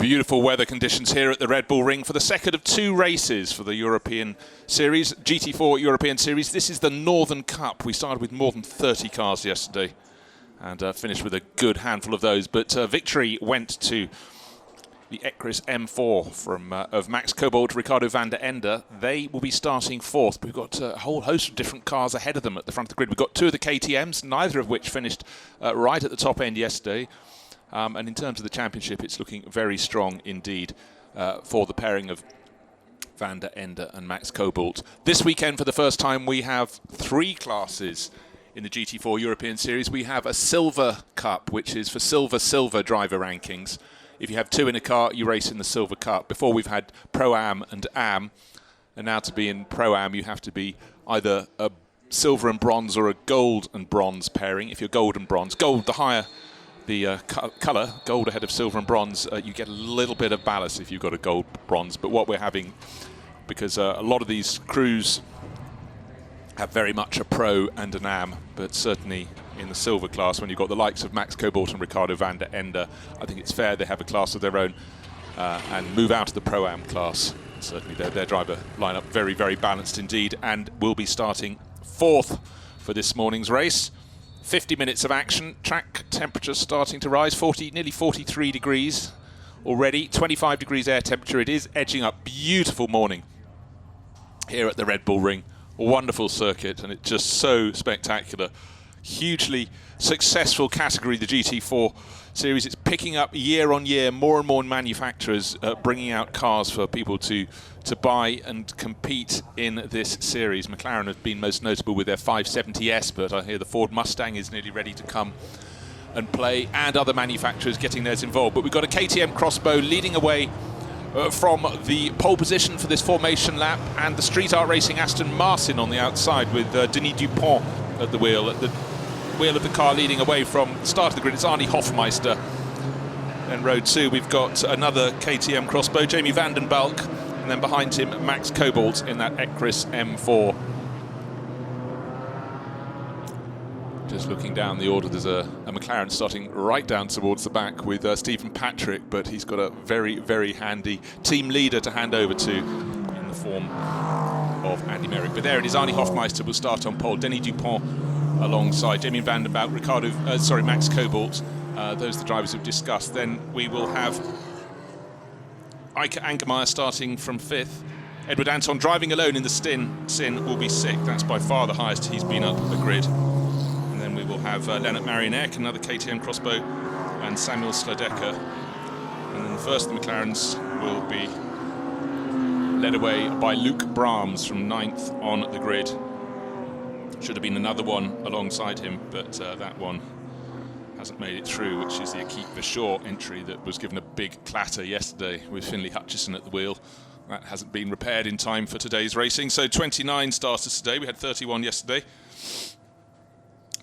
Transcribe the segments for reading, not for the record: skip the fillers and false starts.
Beautiful weather conditions here at the Red Bull Ring for the second of two races for the European Series, GT4 European Series. This is the Northern Cup. We started with more than 30 cars yesterday and finished with a good handful of those. But victory went to the Ecris M4 of Max Cobalt, Ricardo van der Ende. They will be starting fourth. We've got a whole host of different cars ahead of them at the front of the grid. We've got two of the KTMs, neither of which finished right at the top end yesterday. And in terms of the championship, it's looking very strong indeed for the pairing of van der Ende and Max Cobalt. This weekend, for the first time, we have three classes in the GT4 European Series. We have a Silver Cup, which is for silver driver rankings. If you have two in a car, you race in the Silver Cup. Before, we've had Pro-Am and Am, and now to be in Pro-Am, you have to be either a silver and bronze or a gold and bronze pairing. If you're gold and bronze, gold, the higher the colour, gold ahead of silver and bronze, you get a little bit of ballast if you've got a gold bronze. But what we're having, because a lot of these crews have very much a Pro and an Am, but certainly in the silver class, when you've got the likes of Max Cobalt and Ricardo van der Ende, I think it's fair they have a class of their own and move out of the Pro-Am class. Certainly their driver lineup very, very balanced indeed, and will be starting fourth for this morning's race. 50 minutes of action, track temperature starting to rise, nearly 43 degrees already, 25 degrees air temperature. It is edging up. Beautiful morning here at the Red Bull Ring. A wonderful circuit, and it's just so spectacular. Hugely successful category, the GT4 series. It's picking up year on year, more and more manufacturers bringing out cars for people to buy and compete in this series. McLaren have been most notable with their 570S, but I hear the Ford Mustang is nearly ready to come and play, and other manufacturers getting theirs involved. But we've got a KTM Crossbow leading away from the pole position for this formation lap, and the Street Art Racing Aston Martin on the outside with Denis Dupont at the wheel. At the wheel of the car leading away from the start of the grid, it's Arnie Hofmeister. Then row two, we've got another KTM Crossbow, Jamie van den Bulk, and then behind him, Max Cobalt in that Ecris M4. Just looking down the order, there's a McLaren starting right down towards the back with Stephen Patrick, but he's got a very, very handy team leader to hand over to in the form of Andy Merrick. But there it is, Arnie Hofmeister will start on pole, Denis Dupont alongside Jamie van den Bulk, Max Cobalt. Those are the drivers we've discussed. Then we will have Eike Angermeyer starting from fifth. Edward Anton driving alone in the Sin will be sixth. That's by far the highest he's been up the grid. And then we will have Lennart Marienek, another KTM Crossbow, and Samuel Sladecker. And then the first of the McLarens will be led away by Luke Brahms from ninth on the grid. Should have been another one alongside him, but that one hasn't made it through, which is the Akit Vachon entry that was given a big clatter yesterday with Finlay Hutchison at the wheel. That hasn't been repaired in time for today's racing. So 29 starters today. We had 31 yesterday,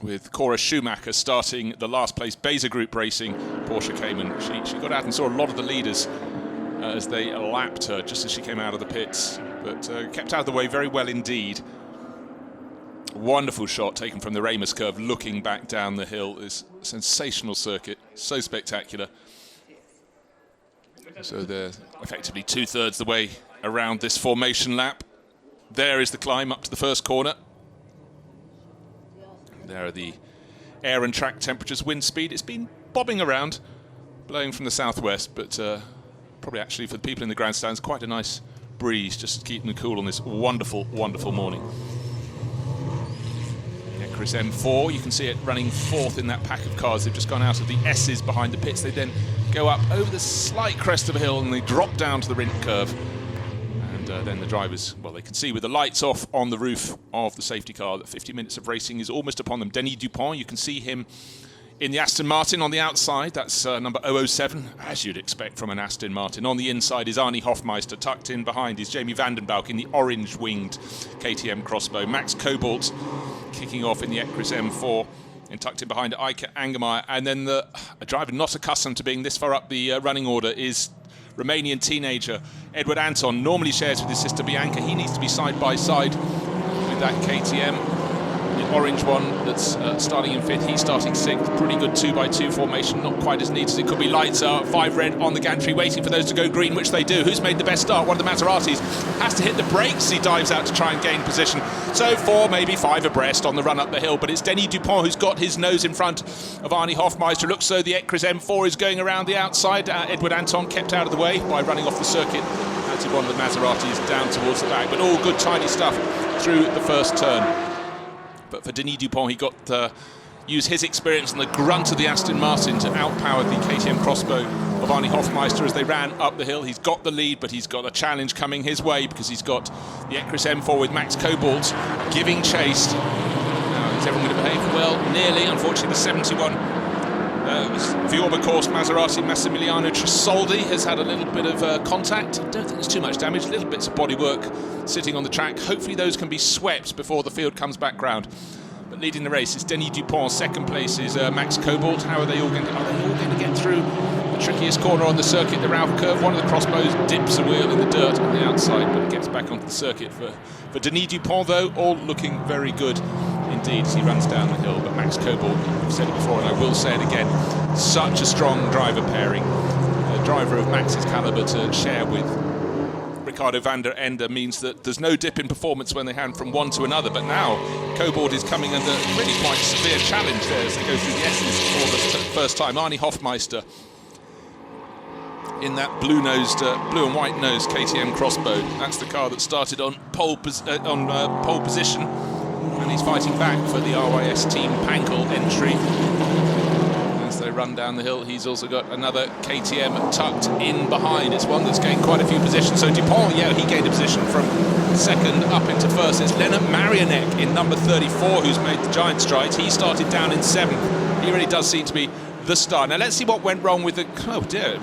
with Cora Schumacher starting the last place Beza Group Racing Porsche Cayman. She got out and saw a lot of the leaders as they lapped her just as she came out of the pits, but kept out of the way very well indeed. Wonderful shot taken from the Ramos curve, looking back down the hill. This sensational circuit, so spectacular. So they're effectively 2/3 the way around this formation lap. There is the climb up to the first corner. There are the air and track temperatures, wind speed. It's been bobbing around, blowing from the southwest, but probably actually for the people in the grandstands, quite a nice breeze, just keeping them cool on this wonderful, wonderful morning. Ecris M4, you can see it running fourth in that pack of cars. They've just gone out of the S's behind the pits. They then go up over the slight crest of a hill and they drop down to the Rindt curve. And then the drivers, well, they can see with the lights off on the roof of the safety car that 50 minutes of racing is almost upon them. Denis Dupont, you can see him in the Aston Martin on the outside. That's number 007, as you'd expect from an Aston Martin. On the inside is Arnie Hofmeister. Tucked in behind is Jamie van den Bulk in the orange-winged KTM Crossbow. Max Cobalt kicking off in the Ecris M4. And tucked in behind Eike Angermeyer. And then a driver not accustomed to being this far up the running order is Romanian teenager Edward Anton. Normally shares with his sister Bianca. He needs to be side by side with that KTM. orange one that's starting in 5th, he's starting 6th. Pretty good 2x2 formation, not quite as neat as it could be. Lights are 5 red on the gantry, waiting for those to go green, which they do. Who's made the best start? One of the Maseratis has to hit the brakes. He dives out to try and gain position. So 4, maybe 5 abreast on the run up the hill, but it's Denis Dupont who's got his nose in front of Arnie Hofmeister. Looks so the Ecris M4 is going around the outside. Edward Anton kept out of the way by running off the circuit. That's one of the Maseratis down towards the back, but all good tidy stuff through the first turn. But for Denis Dupont, he got use his experience and the grunt of the Aston Martin to outpower the KTM crossbow of Arnie Hofmeister as they ran up the hill. He's got the lead, but he's got a challenge coming his way because he's got the Ecris M4 with Max Cobalt giving chase. Now, is everyone going to behave? Well, nearly. Unfortunately, the 71 Viorba course Maserati Massimiliano Tresoldi has had a little bit of contact. I don't think there's too much damage, little bits of bodywork sitting on the track. Hopefully those can be swept before the field comes back round. But leading the race is Denis Dupont. Second place is Max Cobalt. How are they all going to get through the trickiest corner on the circuit, the Ralph curve? One of the crossbows dips a wheel in the dirt on the outside, but gets back onto the circuit. For Denis Dupont, though, all looking very good indeed as he runs down the hill. But Max Cobalt, I've said it before and I will say it again, such a strong driver pairing. A driver of Max's calibre to share with Ricardo van der Ende means that there's no dip in performance when they hand from one to another. But now Cobalt is coming under really quite severe challenge there as they go through the S's for the first time. Arnie Hofmeister in that blue and white nosed KTM crossbow. That's the car that started on pole position, and he's fighting back for the RYS Team Pankel entry. As they run down the hill, he's also got another KTM tucked in behind. It's one that's gained quite a few positions. So Dupont, yeah, he gained a position from second up into first. It's Lennart Marianek in number 34 who's made the giant strides. He started down in 7th. He really does seem to be the star. Now let's see what went wrong with the... Oh dear,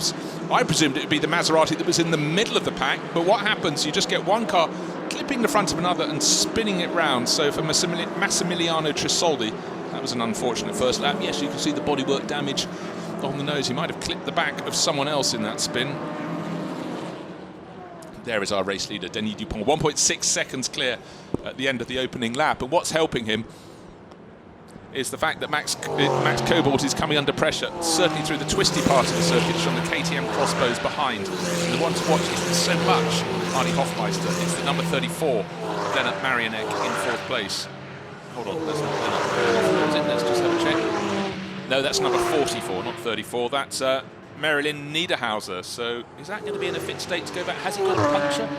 I presumed it would be the Maserati that was in the middle of the pack, but what happens, you just get one car clipping the front of another and spinning it round. So for Massimiliano Tresoldi, that was an unfortunate first lap. Yes, you can see the bodywork damage on the nose. He might have clipped the back of someone else in that spin. There is our race leader, Denis Dupont, 1.6 seconds clear at the end of the opening lap. And what's helping him is the fact that Max Cobalt is coming under pressure, certainly through the twisty part of the circuit from the KTM crossbows behind. And the one to watch isn't so much Arnie Hofmeister, it's the number 34, Lennart Marianek in 4th place. Hold on, that's not Lennart. Is it? Let's just have a check. No, that's number 44, not 34. That's Marilyn Niederhauser. So is that going to be in a fit state to go back? Has he got a puncture?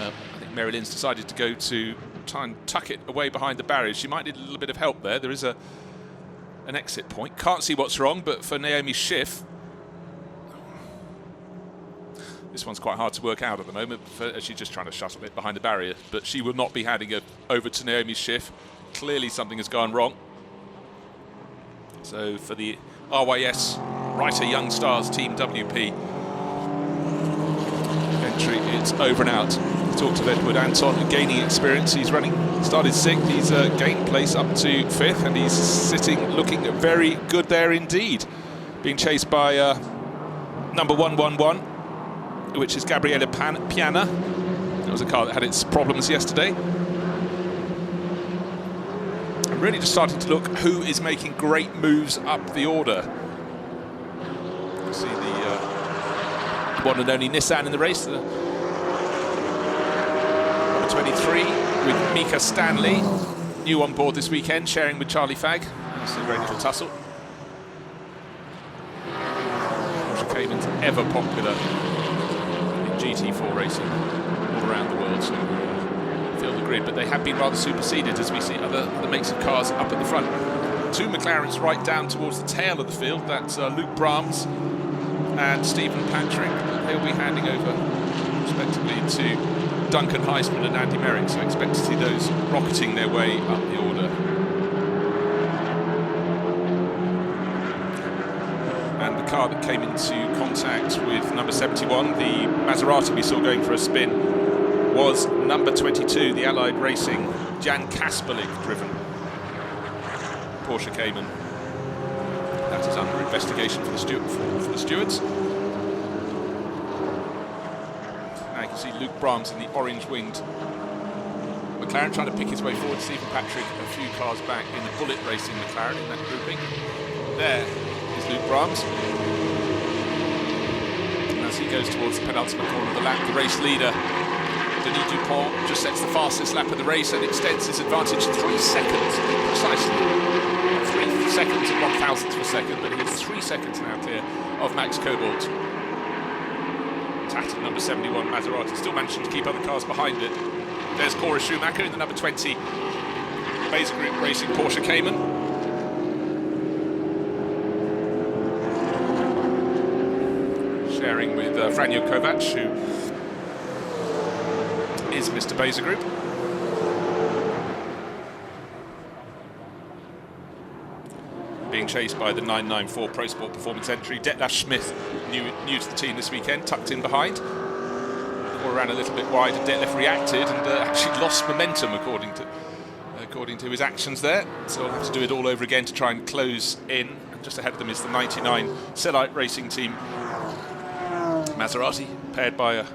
I think Marilyn's decided to go to try and tuck it away behind the barriers. She might need a little bit of help there. There is an exit point. Can't see what's wrong, but for Naomi Schiff, this one's quite hard to work out at the moment. She's just trying to shuttle it behind the barrier, but she will not be handing it over to Naomi Schiff. Clearly something has gone wrong. So for the RYS Writer Young Stars Team WP entry, it's over and out. Talked to Edward Anton, gaining experience. He's started 6th, he's gained place up to 5th, and he's sitting looking very good there indeed. Being chased by number 111, which is Gabriele Piana. That was a car that had its problems yesterday. I'm really just starting to look who is making great moves up the order. You see the one and only Nissan in the race. 23 with Mika Stanley, new on board this weekend, sharing with Charlie Fagg. That's a very little tussle. Porsche Cayman's ever popular in GT4 racing all around the world, so fill the grid, but they have been rather superseded as we see other makes of cars up at the front. 2 McLarens right down towards the tail of the field. That's Luke Brahms and Stephen Patrick. They'll be handing over respectively to Duncan Heisman and Andy Merrick, so I expect to see those rocketing their way up the order. And the car that came into contact with number 71, the Maserati we saw going for a spin, was number 22, the Allied Racing Jan Kasperlik driven Porsche Cayman. That is under investigation for the stewards. Now you can see Luke Brahms in the orange-winged McLaren McLaren trying to pick his way forward. Stephen Patrick a few cars back in the Bullet Racing McLaren in that grouping. There is Luke Brahms. As he goes towards the penultimate corner of the lap, the race leader, Denis Dupont, just sets the fastest lap of the race and extends his advantage 3 seconds, precisely. 3 seconds and 1,000th of a second, but he's 3 seconds now clear of Max Cobalt. Tattered number 71 Maserati, still managing to keep other cars behind it. There's Cora Schumacher in the number 20 Base Group Racing Porsche Cayman. Sharing with Franjo Kovac, who is Mr. Base Group. Being chased by the 994 Pro Sport Performance entry. Detlef Smith, new to the team this weekend, tucked in behind. Or ran a little bit wide, and Detlef reacted and actually lost momentum according to his actions there. So we'll have to do it all over again to try and close in. And just ahead of them is the 99 Selite Racing Team Maserati, paired by a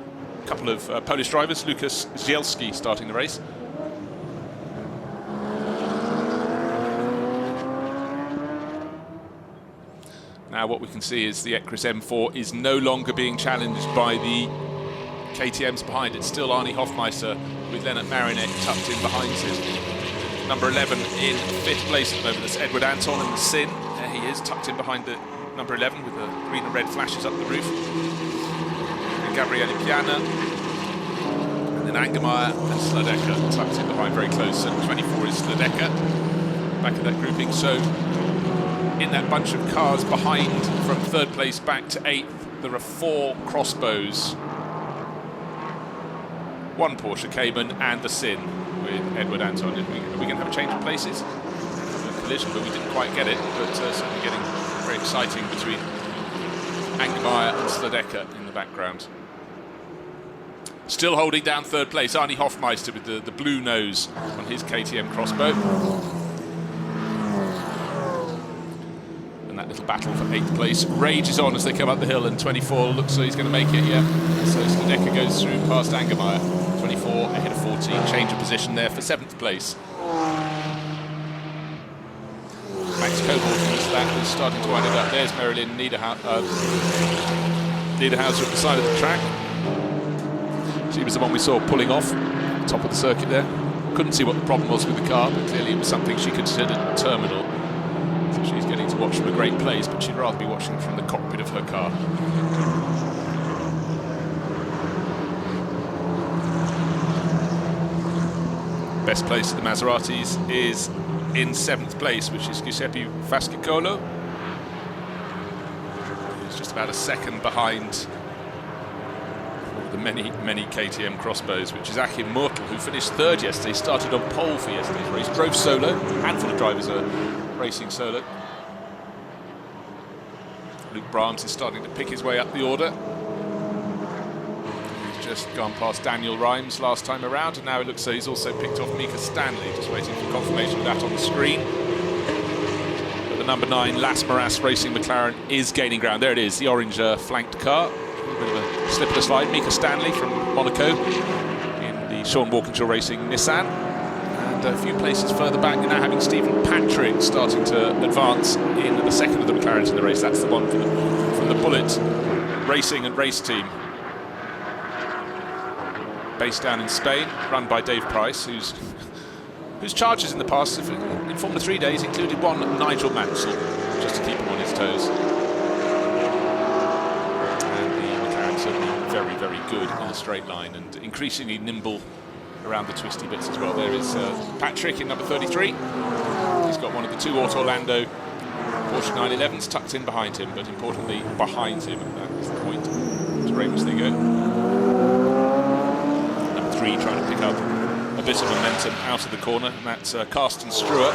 couple of Polish drivers, Lukas Zielski starting the race. Now what we can see is the Ecris M4 is no longer being challenged by the KTMs behind it. Still Arnie Hofmeister with Lennart Marinet tucked in behind him. Number 11 in 5th place at the moment. That's Edward Anton in the Sin. There he is, tucked in behind the number 11 with the green and red flashes up the roof. And Gabriele Piana. And then Angermeyer and Sladecker tucked in behind very close. And 24 is Sladecker, back of that grouping. So in that bunch of cars behind from 3rd place back to 8th, there are 4 Crossbows, 1 Porsche Cayman and the Sin with Edward Anton. Are we going to have a change of places? A collision, but we didn't quite get it. But certainly getting very exciting between Angermeyer and Sladecker in the background. Still holding down 3rd place, Arnie Hofmeister with the blue nose on his KTM Crossbow. That little battle for 8th place rages on as they come up the hill, and 24 looks like he's going to make it, yeah. So Sladecker goes through past Angermeyer. 24 ahead of 14, change of position there for 7th place. Max Cobalt is that who's starting to wind it up. There's Marilyn Niederhauser at the side of the track. She was the one we saw pulling off top of the circuit there. Couldn't see what the problem was with the car, but clearly it was something she considered terminal. So she's getting to watch from a great place, but she'd rather be watching from the cockpit of her car. Best place of the Maseratis is in 7th place, which is Giuseppe Fascicolo. It's just about a second behind the many KTM Crossbows, which is Achim Mörtel, who finished 3rd yesterday. Started on pole for yesterday's race, drove solo. A handful of drivers are racing solo. Luke Brahms is starting to pick his way up the order. He's just gone past Daniel Rhymes last time around, and now it looks like he's also picked off Mika Stanley, just waiting for confirmation of that on the screen. But the number 9 Las Maras Racing McLaren is gaining ground. There it is, the orange flanked car. A bit of a slip of the slide. Mika Stanley from Monaco in the Sean Walkinshaw Racing Nissan. And a few places further back, you're now having Stephen Patrick starting to advance in the second of the McLarens in the race. That's the one from the Bullet Racing and Race Team. Based down in Spain, run by Dave Price, whose charges in the past, in Formula 3 days, included one Nigel Mansell, just to keep him on his toes. And the McLaren certainly very, very good on the straight line and increasingly nimble around the twisty bits as well. There is Patrick in number 33. He's got one of the 2 Auto Orlando Porsche 911s tucked in behind him, but importantly behind him, and that is the point to rate which they go. Number 3 trying to pick up a bit of momentum out of the corner, and that's Carsten Struer.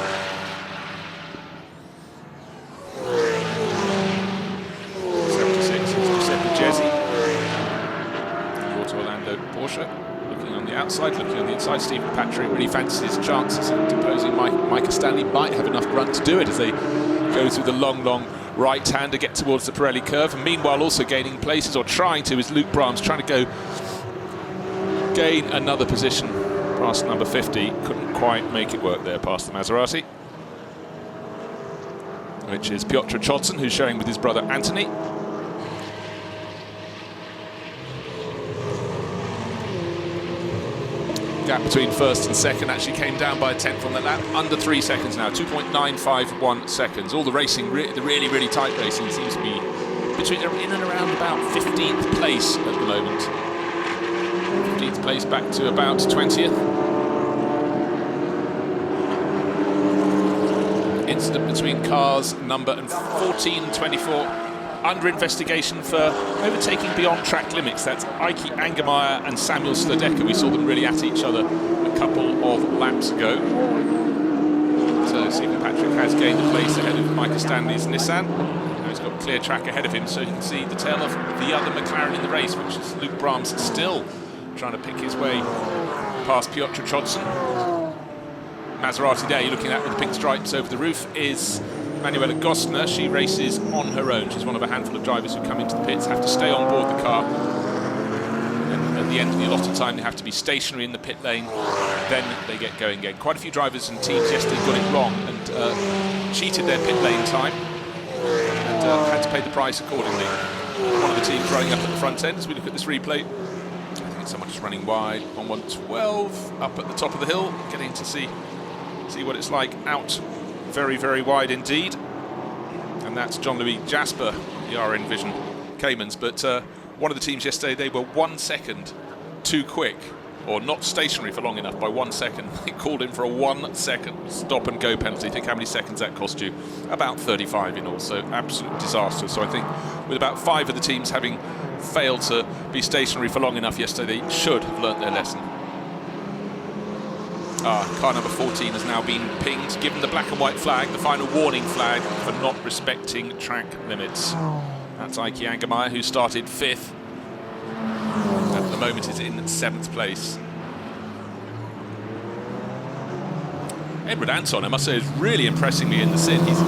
76 is Giuseppe Jesi. The Auto Orlando Porsche. Looking on the outside, looking on the inside. Stephen Patrick really fancies his chances of deposing Micah Stanley. Might have enough grunt to do it as they go through the long right hand to get towards the Pirelli curve. And meanwhile, also gaining places, or trying to, is Luke Brahms, trying to gain another position past number 50. Couldn't quite make it work there past the Maserati, which is Piotr Chodson, who's showing with his brother Anthony. Gap between first and second actually came down by a tenth on the lap, under 3 seconds now, 2.951 seconds. All the racing, the really tight racing, seems to be between in and around about 15th place at the moment. 15th place back to about 20th. Incident between cars number 14 and 24. Under investigation for overtaking beyond track limits. That's Heikki Angermeier and Samuel Sledecka. We saw them really at each other a couple of laps ago. So Stephen Patrick has gained a place ahead of Micah Stanley's Nissan. Now he's got a clear track ahead of him, so you can see the tail of the other McLaren in the race, which is Luke Brahms, still trying to pick his way past Piotr Chodson. Maserati there, you're looking at with the pink stripes over the roof, is Manuela Gostner. She races on her own. She's one of a handful of drivers who come into the pits, have to stay on board the car, and at the end of the allotted time they have to be stationary in the pit lane, then they get going again. Quite a few drivers and teams yesterday got it wrong and cheated their pit lane time and had to pay the price accordingly. One of the teams running up at the front end as we look at this replay. I think someone just running wide on 112 up at the top of the hill, getting to see what it's like out very wide indeed. And that's John-Louis Jasper, the RN Vision Caymans. But one of the teams yesterday, they were 1 second too quick, or not stationary for long enough by 1 second. They called in for a 1 second stop and go penalty. Think how many seconds that cost you? About 35 in all, so absolute disaster. So I think with about 5 of the teams having failed to be stationary for long enough yesterday, they should have learnt their lesson. Car number 14 has now been pinged, given the black and white flag, the final warning flag for not respecting track limits. That's Heikki Angermeier, who started 5th. At the moment is in 7th place. Edward Anton, I must say, is really impressing me in the Sin. He's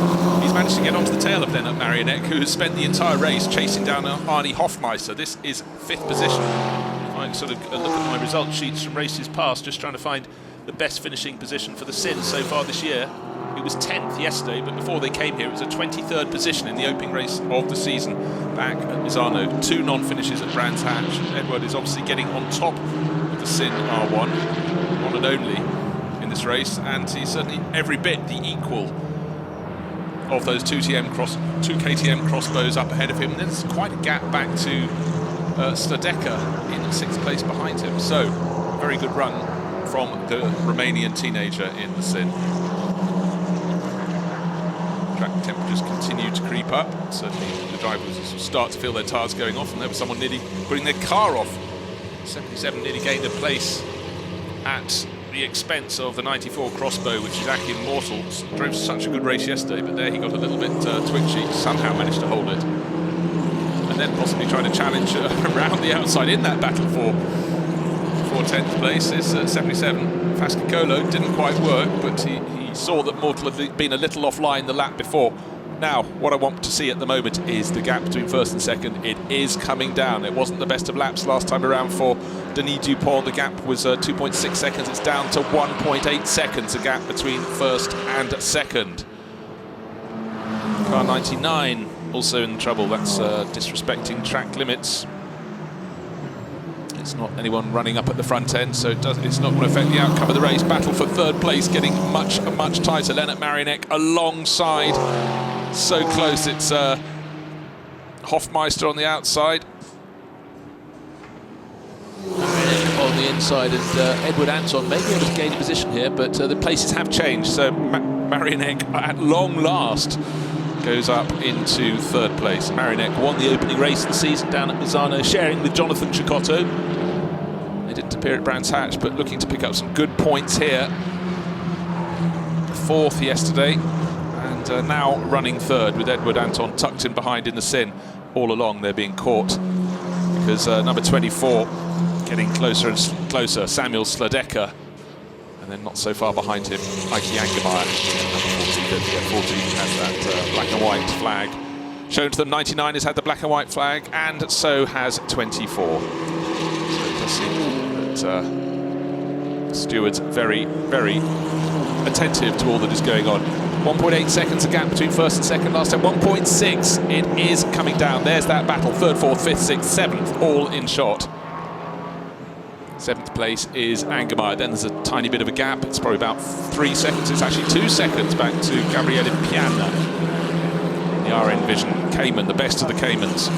managed to get onto the tail of Lennart Marinek, who has spent the entire race chasing down Arnie Hofmeister. This is 5th position. If I sort of look at my result sheets from races past, just trying to find the best finishing position for the Sin so far this year. It was 10th yesterday, but before they came here, it was a 23rd position in the opening race of the season back at Misano. 2 non-finishes at Brands Hatch. Edward is obviously getting on top of the Sin R1, one and only in this race, and he's certainly every bit the equal of those 2 KTM crossbows up ahead of him. And there's quite a gap back to Sledecka in 6th place behind him. So, very good run from the Romanian teenager in the Sin. Track temperatures continue to creep up. Certainly the drivers start to feel their tyres going off, and there was someone nearly putting their car off. 77 nearly gained a place at the expense of the 94 crossbow, which is Akim Mortal. Drove such a good race yesterday, but there he got a little bit twitchy, somehow managed to hold it. And then possibly trying to challenge around the outside in that battle for 10th place is 77. Fascicolo didn't quite work, but he saw that Mortal had been a little offline the lap before. Now, what I want to see at the moment is the gap between first and second. It is coming down. It wasn't the best of laps last time around for Denis Dupont. The gap was 2.6 seconds. It's down to 1.8 seconds, a gap between first and second. Car 99 also in trouble. That's disrespecting track limits. It's not anyone running up at the front end, so it's not going to affect the outcome of the race. Battle for 3rd place getting much tighter. Lennart Marinek alongside, so close. It's Hofmeister on the outside, Marinek on the inside, and Edward Anton may be able to gain a position here, but the places have changed. So Marinek, at long last, goes up into 3rd place. Marinek won the opening race of the season down at Misano, sharing with Jonathan Cecotto. They didn't appear at Brands Hatch, but looking to pick up some good points here. 4th yesterday, and now running 3rd with Edward Anton tucked in behind in the Sin. All along they're being caught because number 24 getting closer and closer, Samuel Sledecka. And then not so far behind him, Heikki Angermeier, number 14 has that black and white flag shown to them. 99 has had the black and white flag, and so has 24. So it does seem that Stewards very, very attentive to all that is going on. 1.8 seconds a gap between first and second last time. 1.6, it is coming down. There's that battle. Third, fourth, fifth, sixth, seventh, all in shot. Seventh place is Angermeyer. Then there's a tiny bit of a gap. It's probably about 3 seconds. It's actually 2 seconds back to Gabriele Piana. The RN Vision Cayman, the best of the Caymans.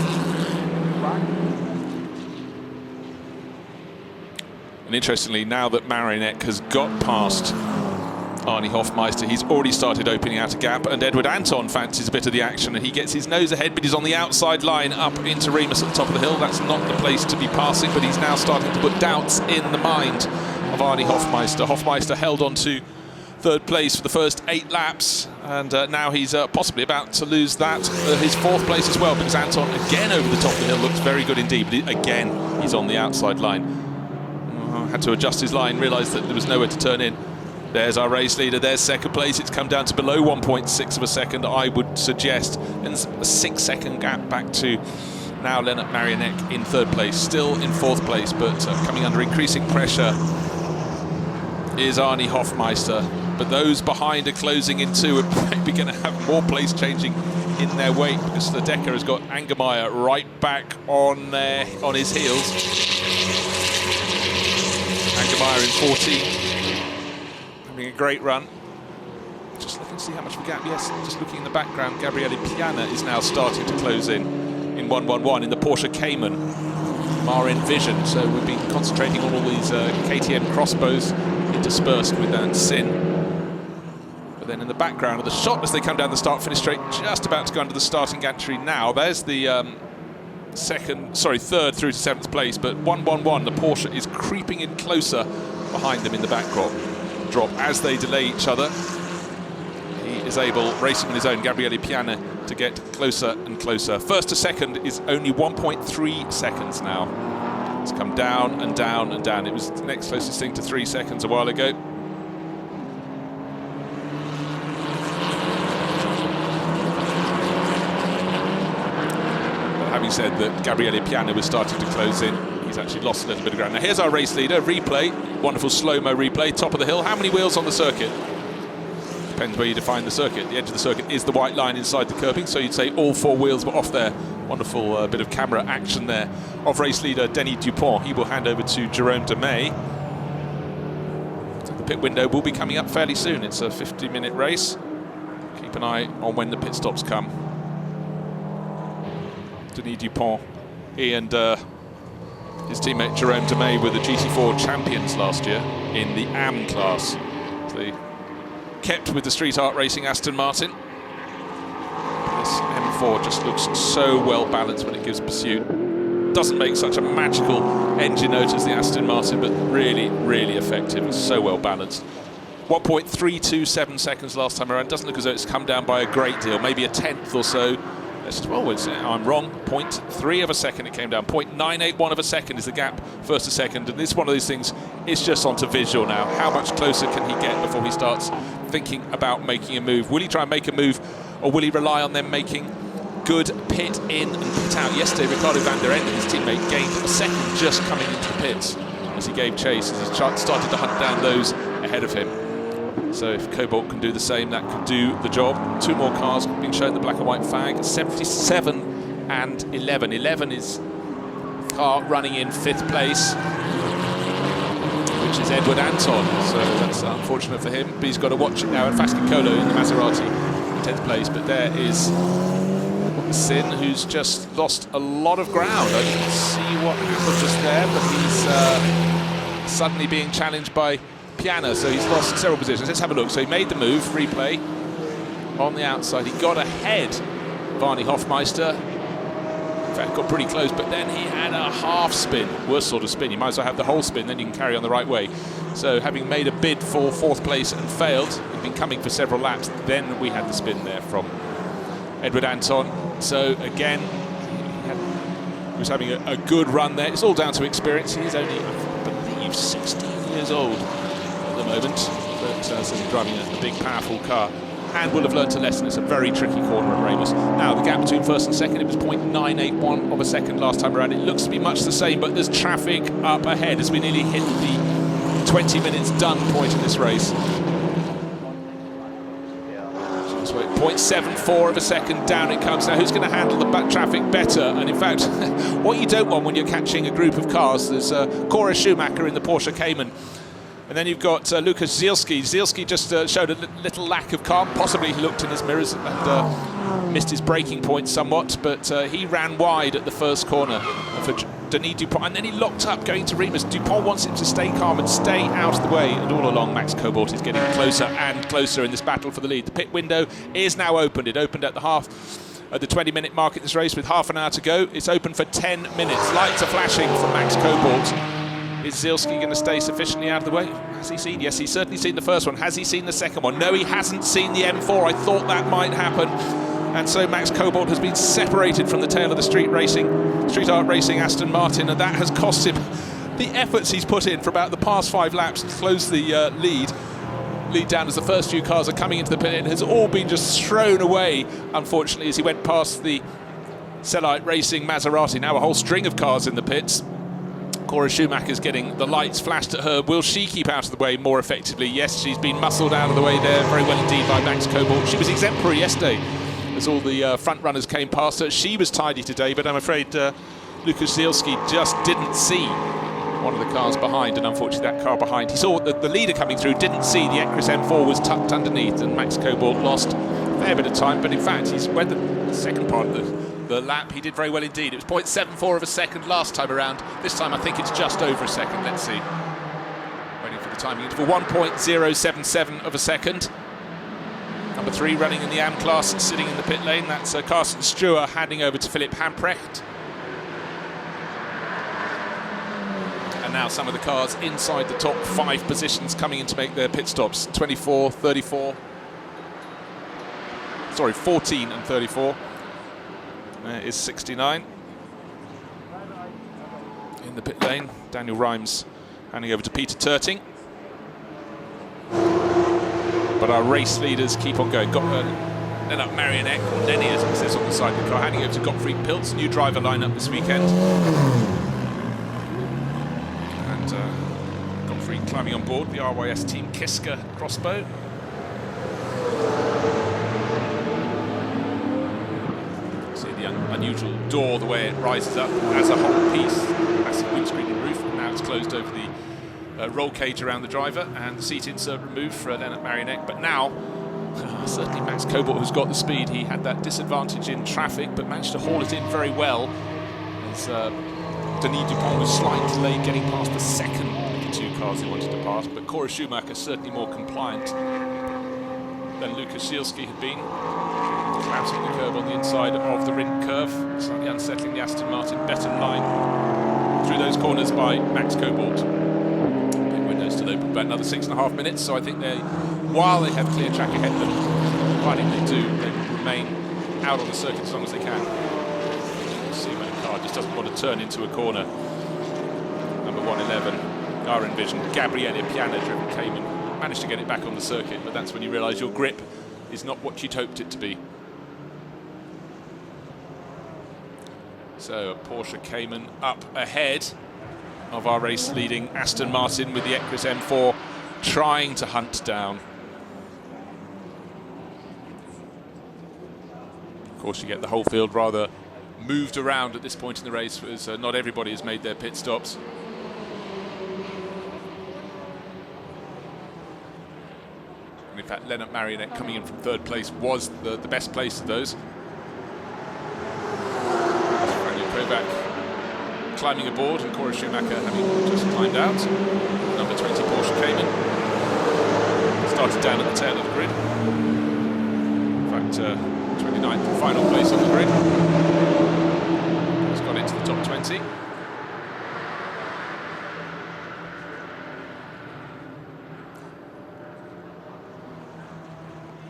And interestingly, now that Marinek has got past Arnie Hofmeister, he's already started opening out a gap, and Edward Anton fancies a bit of the action, and he gets his nose ahead, but he's on the outside line up into Remus at the top of the hill. That's not the place to be passing, but he's now starting to put doubts in the mind of Arnie Hofmeister. Hofmeister held on to third place for the first 8 laps, and now he's possibly about to lose that, his fourth place as well, because Anton again over the top of the hill looks very good indeed, but again he's on the outside line. Had to adjust his line, realised that there was nowhere to turn in. There's our race leader, there's second place. It's come down to below 1.6 of a second, I would suggest. And a 6-second gap back to now Lennart Marinek in third place, still in fourth place, but coming under increasing pressure is Arnie Hofmeister. But those behind are closing in too, and maybe going to have more place changing in their wake, because the Decker has got Angermeyer right back on his heels. Angermeyer in 14. A great run. Just looking to see how much of a gap. Yes, just looking in the background, Gabriele Piana is now starting to close in 111 in the Porsche Cayman RN Vision. So we've been concentrating on all these KTM crossbows interspersed with that Sin. But then in the background of the shot as they come down the start-finish straight, just about to go under the starting gantry now. There's the third through to 7th place, but 111, the Porsche is creeping in closer behind them in the backdrop. As they delay each other, he is able, racing on his own, Gabriele Piana, to get closer and closer. First to second is only 1.3 seconds now. It's come down and down and down. It was the next closest thing to 3 seconds a while ago. But having said that, Gabriele Piana was starting to close in. He's actually lost a little bit of ground. Now here's our race leader, replay, wonderful slow-mo replay, top of the hill. How many wheels on the circuit? Depends where you define the circuit. The edge of the circuit is the white line inside the curbing, so you'd say all 4 wheels were off there. Wonderful bit of camera action there of race leader Denis Dupont. He will hand over to Jerome Demey. The pit window will be coming up fairly soon. It's a 50-minute race. Keep an eye on when the pit stops come. Denis Dupont, he and his teammate Jerome Demey were the GT4 champions last year in the AM class. They kept with the street art racing Aston Martin. This M4 just looks so well balanced when it gives pursuit. Doesn't make such a magical engine note as the Aston Martin, but really, really effective and so well balanced. 1.327 seconds last time around. Doesn't look as though it's come down by a great deal, maybe a tenth or so. I'm wrong, 0.3 of a second it came down. 0.981 of a second is the gap first to second, and this is one of those things, it's just onto visual now. How much closer can he get before he starts thinking about making a move? Will he try and make a move, or will he rely on them making good pit in and pit out? Yesterday, Ricardo van der Ende, his teammate, gained a second just coming into the pits as he gave chase, as he started to hunt down those ahead of him. So if Cobalt can do the same, that could do the job. 2 more cars being shown the black and white flag, 77 and 11. 11 is car running in 5th place, which is Edward Anton. So that's unfortunate for him, but he's got to watch it now. And Fascicolo in the Maserati in 10th place, but there is Sin, who's just lost a lot of ground. I didn't see what happened just there, but he's suddenly being challenged by Piana, so he's lost several positions. Let's have a look. So he made the move, replay, on the outside. He got ahead of Arnie Hofmeister. In fact, got pretty close, but then he had a half spin. Worst sort of spin. You might as well have the whole spin, then you can carry on the right way. So having made a bid for 4th place and failed, he'd been coming for several laps, then we had the spin there from Edward Anton. So again, he was having a good run there. It's all down to experience. He's only, I believe, 16 years old at the moment, but so he's driving a big, powerful car, and will have learnt a lesson. It's a very tricky corner at Remus. Now, the gap between first and second, it was 0.981 of a second last time around. It looks to be much the same, but there's traffic up ahead as we nearly hit the 20 minutes done point in this race. 0.74 of a second, down it comes. Now who's going to handle the back traffic better? And in fact, what you don't want when you're catching a group of cars, there's Cora Schumacher in the Porsche Cayman. And then you've got Lukas Zielski. Zielski just showed a little lack of calm. Possibly he looked in his mirrors and missed his braking point somewhat, but he ran wide at the first corner for Denis Dupont, and then he locked up going to Remus. Dupont wants him to stay calm and stay out of the way, and all along Max Cobalt is getting closer and closer in this battle for the lead. The pit window is now opened. It opened at the 20-minute mark in this race with half an hour to go. It's open for 10 minutes. Lights are flashing from Max Cobalt. Is Zielski going to stay sufficiently out of the way? Has he seen? Yes, he's certainly seen the first one. Has he seen the second one? No, he hasn't seen the M4. I thought that might happen. And so Max Cobalt has been separated from the tail of the street art racing Aston Martin, and that has cost him the efforts he's put in for about the past 5 laps to close the lead down as the first few cars are coming into the pit. It has all been just thrown away, unfortunately, as he went past the Cellite Racing Maserati. Now a whole string of cars in the pits. Cora Schumacher's getting the lights flashed at her. Will she keep out of the way more effectively? Yes, she's been muscled out of the way there very well indeed by Max Cobalt. She was exemplary yesterday as all the front runners came past her. She was tidy today, but I'm afraid Lukas Zielski just didn't see one of the cars behind, and unfortunately that car behind, he saw the leader coming through, didn't see the Ecris M4 was tucked underneath, and Max Cobalt lost a fair bit of time, but in fact he's went the second part of the lap, he did very well indeed. It was 0.74 of a second last time around. This time I think it's just over a second. Let's see. Waiting for the timing interval. 1.077 of a second. Number 3 running in the AM class, sitting in the pit lane. That's Carsten Stewart handing over to Philipp Hamprecht. And now some of the cars inside the top 5 positions coming in to make their pit stops. 24, 34. Sorry, 14 and 34. Is 69. In the pit lane, Daniel Rhymes handing over to Peter Turting. But our race leaders keep on going. Got Lennart Marionek, or Nenny as it says on the side of the car, handing over to Gottfried Pilz, new driver lineup this weekend. And Gottfried climbing on board the RYS Team Kiska crossbow. See the unusual door, the way it rises up as a whole piece, massive windscreen and roof, and now it's closed over the roll cage around the driver, and the seat insert removed for Lennart Marionek. But now, certainly Max Cobalt, who's got the speed, he had that disadvantage in traffic, but managed to haul it in very well. As Denis Dupont was slightly delayed getting past the second of the 2 cars he wanted to pass, but Cora Schumacher certainly more compliant than Lukas Zielski had been. Clouting the curve on the inside of the Rindt curve, slightly unsettling the Aston Martin. Better line through those corners by Max Cobalt. Still open about another 6.5 minutes, so I think while they have clear track ahead of them, providing they do, they will remain out on the circuit as long as they can. You see when a car just doesn't want to turn into a corner. Number 111, our Envision, Gabriele Piana driven Cayman, managed to get it back on the circuit, but that's when you realise your grip is not what you'd hoped it to be. So a Porsche Cayman up ahead of our race leading Aston Martin with the Ecris M4 trying to hunt down. Of course, you get the whole field rather moved around at this point in the race, as not everybody has made their pit stops. And in fact, Lennart Marionek coming in from 3rd place was the best place of those. Climbing aboard, and Cora Schumacher having just climbed out. Number 20 Porsche Cayman started down at the tail of the grid. In fact, 29th and final place on the grid. He's got into the top 20.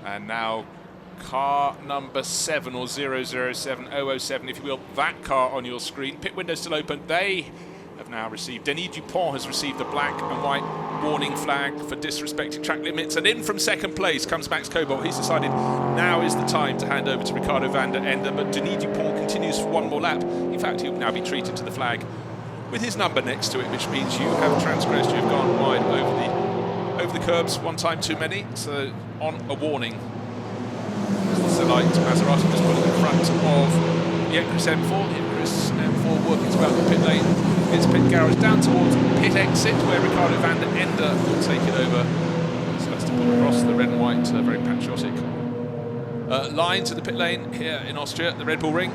And now car number 7, or 007, 007, if you will, that car on your screen. Pit window still open. They have now received, Denis Dupont has received a black and white warning flag for disrespecting track limits, and in from 2nd place comes Max Cobalt. He's decided now is the time to hand over to Ricardo van der Ende, but Denis Dupont continues for one more lap. In fact, he'll now be treated to the flag with his number next to it, which means you have transgressed, you've gone wide over the curbs one time too many, so on a warning. So like Maserati just put it in front of the Ecris M4. The Ecris M4 working its way up the pit lane. Its pit garage down towards pit exit, where Ricardo van der Ende will take it over. So that's to put across the red and white, very patriotic line to the pit lane here in Austria, the Red Bull Ring.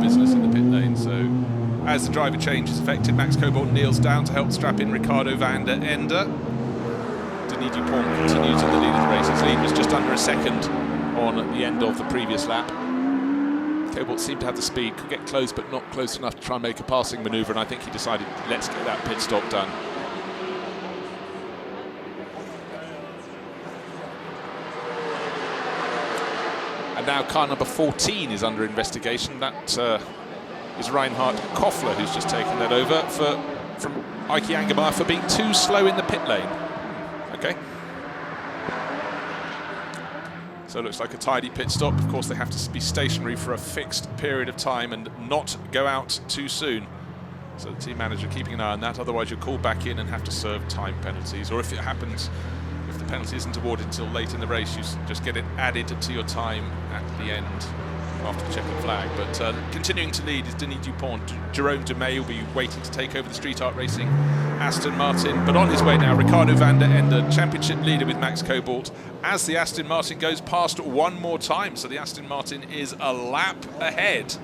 Business in the pit lane, so as the driver change is effected, Max Cobalt kneels down to help strap in Ricardo van der Ende. Denis Dupont continues in the lead of the race. His lead was just under a second on the end of the previous lap. Cobalt seemed to have the speed, could get close but not close enough to try and make a passing manoeuvre, and I think he decided, let's get that pit stop done. And now car number 14 is under investigation. That is Reinhard Koffler, who's just taken that over from Heikki Angermeyer for being too slow in the pit lane. Okay. So it looks like a tidy pit stop. Of course, they have to be stationary for a fixed period of time and not go out too soon. So the team manager keeping an eye on that. Otherwise, you're called back in and have to serve time penalties. Or if it happens, if the penalty isn't awarded until late in the race, you just get it added to your time at the end after the checkered flag. But continuing to lead is Denis Dupont. Jerome Demey will be waiting to take over the Street Art Racing Aston Martin. But on his way now, Ricardo van der Ende, championship leader with Max Cobalt, as the Aston Martin goes past one more time. So the Aston Martin is a lap ahead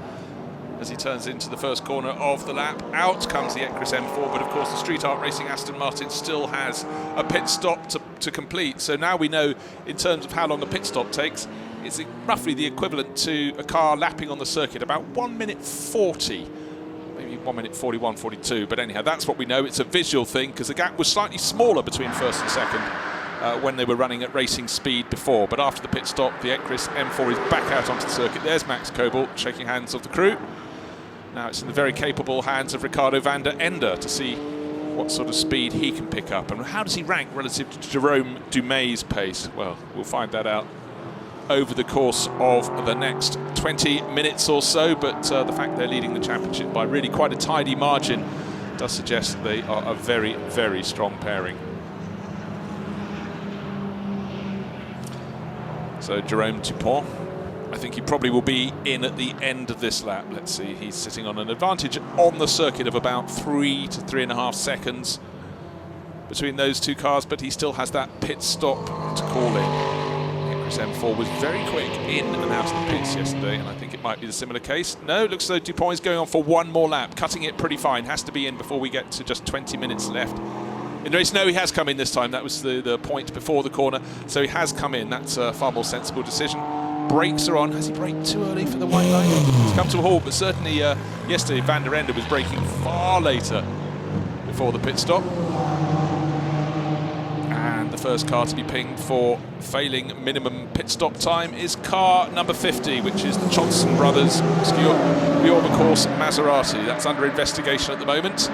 as he turns into the first corner of the lap. Out comes the Ecris M4, but of course the Street Art Racing Aston Martin still has a pit stop to complete. So now we know, in terms of how long a pit stop takes, it's roughly the equivalent to a car lapping on the circuit, about 1 minute 40, maybe 1 minute 41, 42. But anyhow, that's what we know. It's a visual thing, because the gap was slightly smaller between first and second when they were running at racing speed before. But after the pit stop, the Ecris M4 is back out onto the circuit. There's Max Cobalt shaking hands of the crew. Now it's in the very capable hands of Ricardo van der Ende to see what sort of speed he can pick up. And how does he rank relative to Jerome Demey's pace? Well, we'll find that out over the course of the next 20 minutes or so. But the fact they're leading the championship by really quite a tidy margin does suggest that they are a very, very strong pairing. So Jerome Dupont, I think he probably will be in at the end of this lap. Let's see, he's sitting on an advantage on the circuit of about 3 to 3.5 seconds between those two cars, but he still has that pit stop to call in. Ecris M4 was very quick in and out of the pits yesterday, and I think it might be the similar case. No, it looks as though Dupont is going on for one more lap, cutting it pretty fine. Has to be in before we get to just 20 minutes left in the race. No, he has come in this time. That was the point before the corner, so he has come in. That's a far more sensible decision. Brakes are on. Has he braked too early for the white line? He's come to a halt, but certainly yesterday Van der Ende was braking far later before the pit stop. And the first car to be pinged for failing minimum pit stop time is car number 50, which is the Johnson Brothers Bjorn-Course Maserati. That's under investigation at the moment.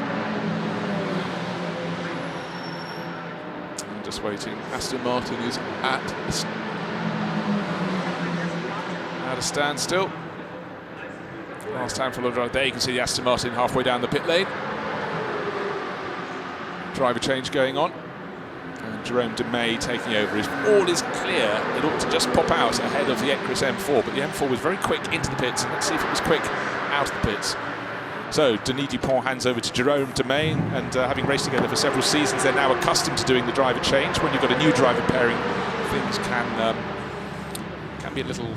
I'm just waiting. Aston Martin is at a standstill. Last time for a drive. There you can see the Aston Martin halfway down the pit lane. Driver change going on. And Jerome Demey taking over. If all is clear, it ought to just pop out ahead of the Ecris M4, but the M4 was very quick into the pits, and let's see if it was quick out of the pits. So Denis Dupont hands over to Jerome Demey, and having raced together for several seasons, they're now accustomed to doing the driver change. When you've got a new driver pairing, things can be a little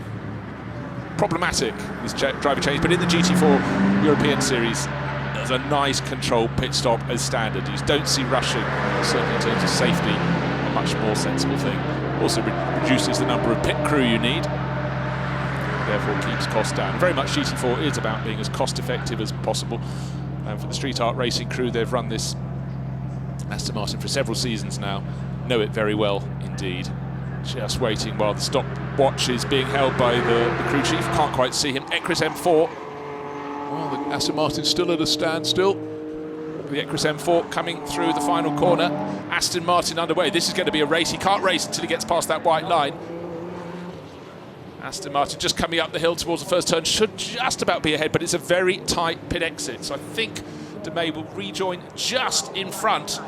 problematic, this driver change. But in the GT4 European Series, there's a nice controlled pit stop as standard. You don't see rushing, certainly in terms of safety, a much more sensible thing. Also reduces the number of pit crew you need, therefore keeps costs down. Very much GT4 is about being as cost effective as possible. And for the Street Art Racing crew, they've run this Aston Martin for several seasons now, know it very well indeed. Just waiting while the stopwatch is being held by the crew chief. Can't quite see him. Ecris M4. Well, the Aston Martin's still at a standstill. The Ecris M4 coming through the final corner. Aston Martin underway. This is going to be a race. He can't race until he gets past that white line. Aston Martin just coming up the hill towards the first turn, should just about be ahead, but it's a very tight pit exit. So I think De May will rejoin just in front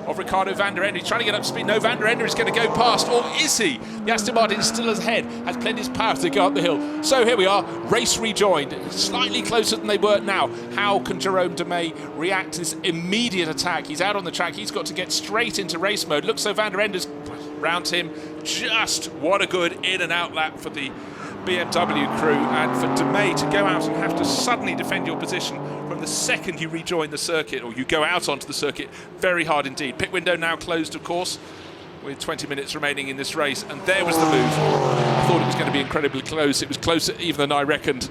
of Ricardo van der Ende. He's trying to get up to speed. No, van der Ende is going to go past, or is he? The Aston Martin is still ahead, has plenty of power to go up the hill. So here we are, race rejoined, slightly closer than they were now. How can Jerome De May react to this immediate attack? He's out on the track, he's got to get straight into race mode. Looks so van der Ende's round him. Just what a good in and out lap for the BMW crew, and for De May to go out and have to suddenly defend your position from the second you rejoin the circuit, or you go out onto the circuit, very hard indeed. Pit window now closed, of course, with 20 minutes remaining in this race, and there was the move. I thought it was going to be incredibly close. It was closer even than I reckoned.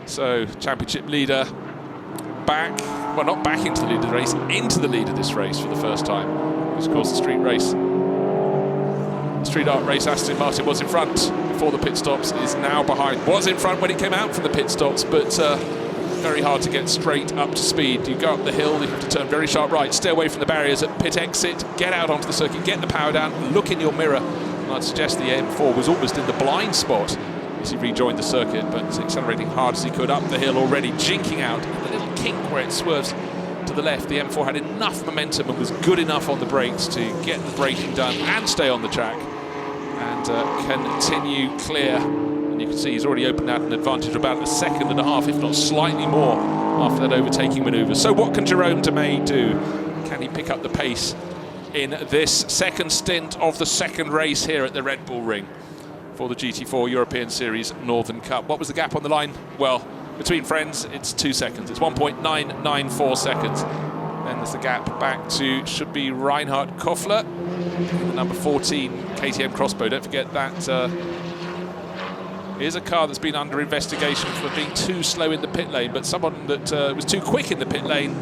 So championship leader back, well, not back into the lead of the race, into the lead of this race for the first time. It was, of course, the street race. Street art race, Aston Martin was in front before the pit stops, is now behind. Was in front when it came out from the pit stops, but very hard to get straight up to speed. You go up the hill, you have to turn very sharp right, stay away from the barriers at pit exit, get out onto the circuit, get the power down, look in your mirror. And I'd suggest the M4 was almost in the blind spot as he rejoined the circuit, but accelerating hard as he could up the hill already, jinking out. The little kink where it swerves to the left, the M4 had enough momentum and was good enough on the brakes to get the braking done and stay on the track, and continue clear. And you can see he's already opened out an advantage of about a second and a half, if not slightly more, after that overtaking manoeuvre. So what can Jerome De May do? Can he pick up the pace in this second stint of the second race here at the Red Bull Ring for the GT4 European Series Northern Cup? What was the gap on the line? Well, between friends, it's 2 seconds. It's 1.994 seconds. Then there's the gap back to, should be Reinhard Koffler, number 14 KTM Crossbow. Don't forget that is a car that's been under investigation for being too slow in the pit lane, but someone that was too quick in the pit lane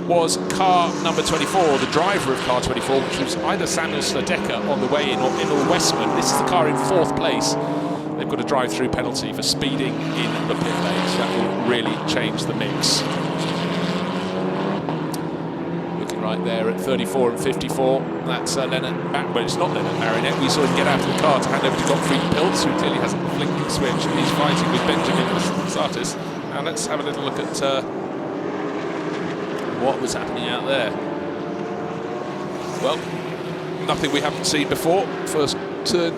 was car number 24, the driver of car 24, which was either Samuel Sladeka on the way in or Emil Westman. This is the car in 4th place. They've got a drive-through penalty for speeding in the pit lane, so that will really change the mix. Looking right there at 34 and 54, that's well, it's not Leonard Marinette. We saw him get out of the car to hand over to Gottfried Pilz, who clearly has a flicking switch, and he's fighting with Benjamin Satis. Now let's have a little look at what was happening out there. Well, nothing we haven't seen before. First turn,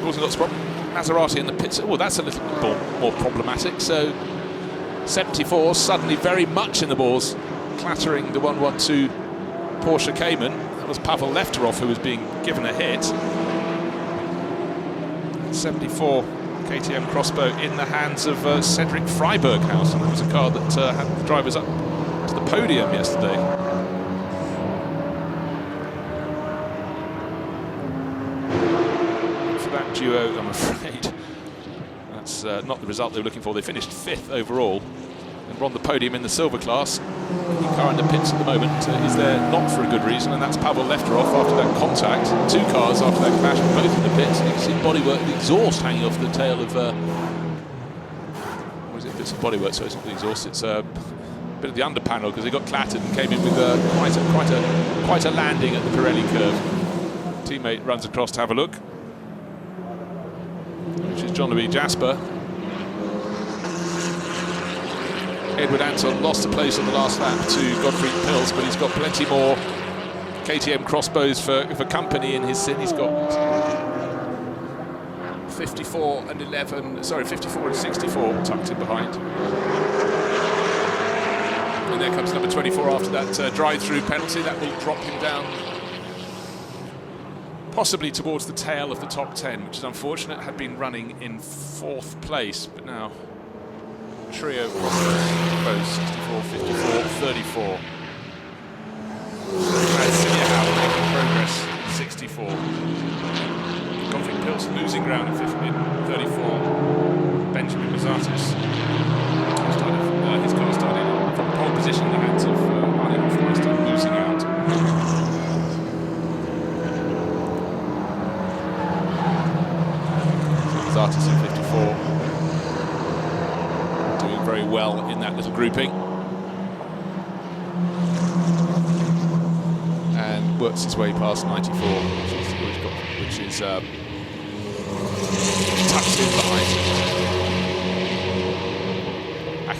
causing lots of problems. Maserati in the pits. Oh, that's a little bit more problematic. So 74 suddenly very much in the balls, clattering the 112 Porsche Cayman. That was Pavel Lefterov who was being given a hit. 74 KTM Crossbow in the hands of Cedric Freiberghaus, and that was a car that had the drivers up to the podium yesterday. That duo, I'm afraid that's not the result they were looking for. They finished 5th overall and were on the podium in the silver class. The car in the pits at the moment is there not for a good reason, and that's Pavel Lefterov after that contact. 2 cars after that clash, both in the pits. You can see bodywork, the exhaust hanging off the tail of what is it? Bits of bodywork, so it's not the exhaust, it's a bit of the under panel, because they got clattered and came in with quite a landing at the Pirelli curve. Teammate runs across to have a look, which is John Louis Jasper. Edward Anton lost a place on the last lap to Gottfried Pilz, but he's got plenty more KTM Crossbows for company in his sit. He's got 54 and 11, sorry, 54 and 64 tucked in behind. And there comes number 24 after that drive-through penalty. That will drop him down possibly towards the tail of the top 10, which is unfortunate. Had been running in 4th place, but now trio both 64, 54, 34. And Simeow making progress, 64. Gottfried Pilz losing ground at 34. Benjamin Mazatis his car started from pole position in the hands of Arne Hofmeister, losing out. Mazatis in 54. Doing very well in that little grouping. And works his way past 94, which is tucks in behind.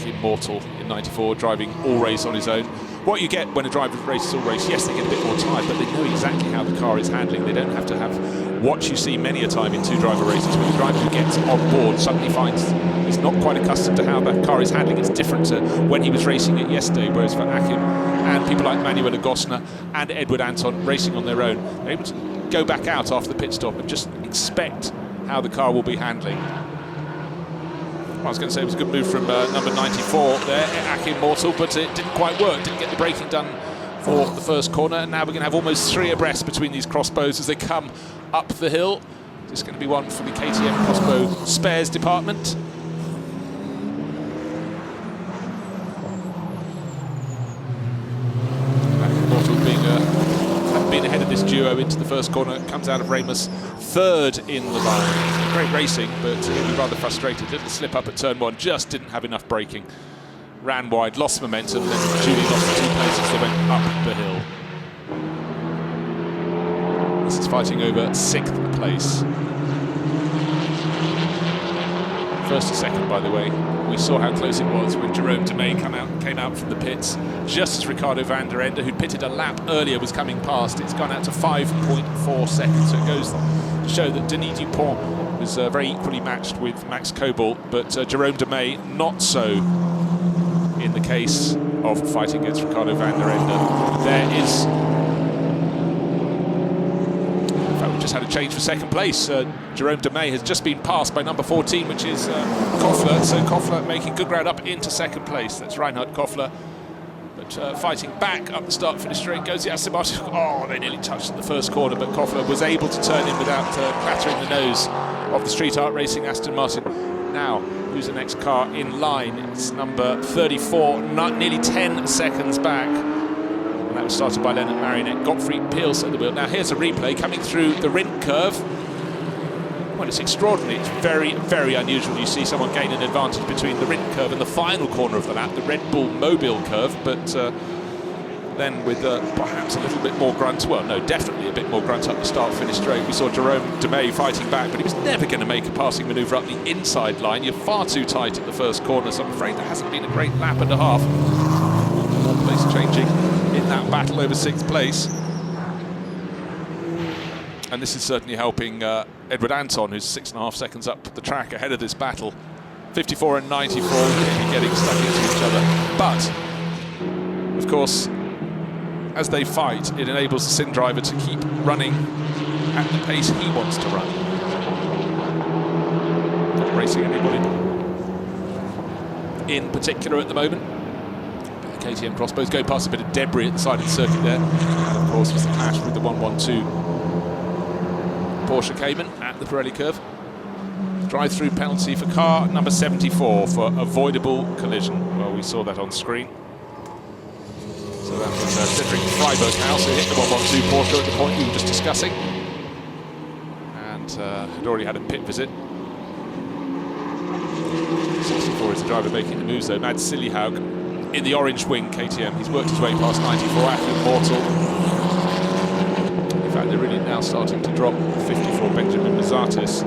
Immortal in 94, driving all race on his own. What you get when a driver races all race, yes, they get a bit more tired, but they know exactly how the car is handling. They don't have to have what you see many a time in two-driver races, where the driver who gets on board suddenly finds he's not quite accustomed to how that car is handling. It's different to when he was racing it yesterday, whereas for Akim and people like Manuela Gosner and Edward Anton racing on their own, they're able to go back out after the pit stop and just expect how the car will be handling. I was going to say it was a good move from number 94 there, Akim Mortal, but it didn't quite work, didn't get the braking done for the first corner, and now we're going to have almost 3 abreast between these crossbows as they come up the hill. This is going to be one for the KTM crossbow spares department. Akim Mortal being ahead of this duo into the first corner, comes out of Ramos third in the line. Great racing, but he'll be rather frustrated. Little slip up at turn 1, just didn't have enough braking. Ran wide, lost momentum, then Julie lost the 2 places that went up the hill. This is fighting over 6th place. First to second, by the way. We saw how close it was when Jerome Demay came out from the pits, just as Ricardo van der Ende, who'd pitted a lap earlier, was coming past. It's gone out to 5.4 seconds, so it goes to show that Denis Dupont was very equally matched with Max Kobel, but Jerome Demay not so in the case of fighting against Ricardo van der Ende. There is... In fact, we just had a change for second place. Jerome Demay has just been passed by number 14, which is Koffler, so Koffler making good ground up into second place. That's Reinhard Koffler. But fighting back up the start-finish straight goes Aston Martin. Oh, they nearly touched in the first corner, but Koffler was able to turn in without clattering the nose of the Street Art Racing Aston Martin. Now, who's the next car in line? It's number 34, nearly 10 seconds back. And that was started by Leonard Marionette. Gottfried Peels at the wheel. Now here's a replay coming through the Rindt curve. Well, it's extraordinary. It's very, very unusual. You see someone gain an advantage between the Rindt curve and the final corner of the lap, the Red Bull Mobile curve, but then with perhaps a little bit more grunt, well, no, definitely a bit more grunt up the start-finish straight. We saw Jerome Demay fighting back, but he was never going to make a passing manoeuvre up the inside line. You're far too tight at the first corner, so I'm afraid there hasn't been a great lap and a half. More place changing in that battle over 6th place. And this is certainly helping Edward Anton, who's 6.5 seconds up the track ahead of this battle. 54 and 94 getting stuck into each other. But, of course, as they fight, it enables the Sin driver to keep running at the pace he wants to run. Not racing anybody in particular at the moment. But the KTM crossbows go past a bit of debris at the side of the circuit there. And, of course, was the clash with the 112 Porsche Cayman at the Pirelli curve. Drive-through penalty for car number 74 for avoidable collision. Well, we saw that on screen. So that was Cedric Freiberg House who hit the 112 Porsche at the point we were just discussing. And had already had a pit visit. 64 is the driver making the moves though. Mads Siljehaug in the orange wing KTM. He's worked his way past 94, Akim Mortal. In fact, they're really now starting to drop 54 Benjamin Mazatis.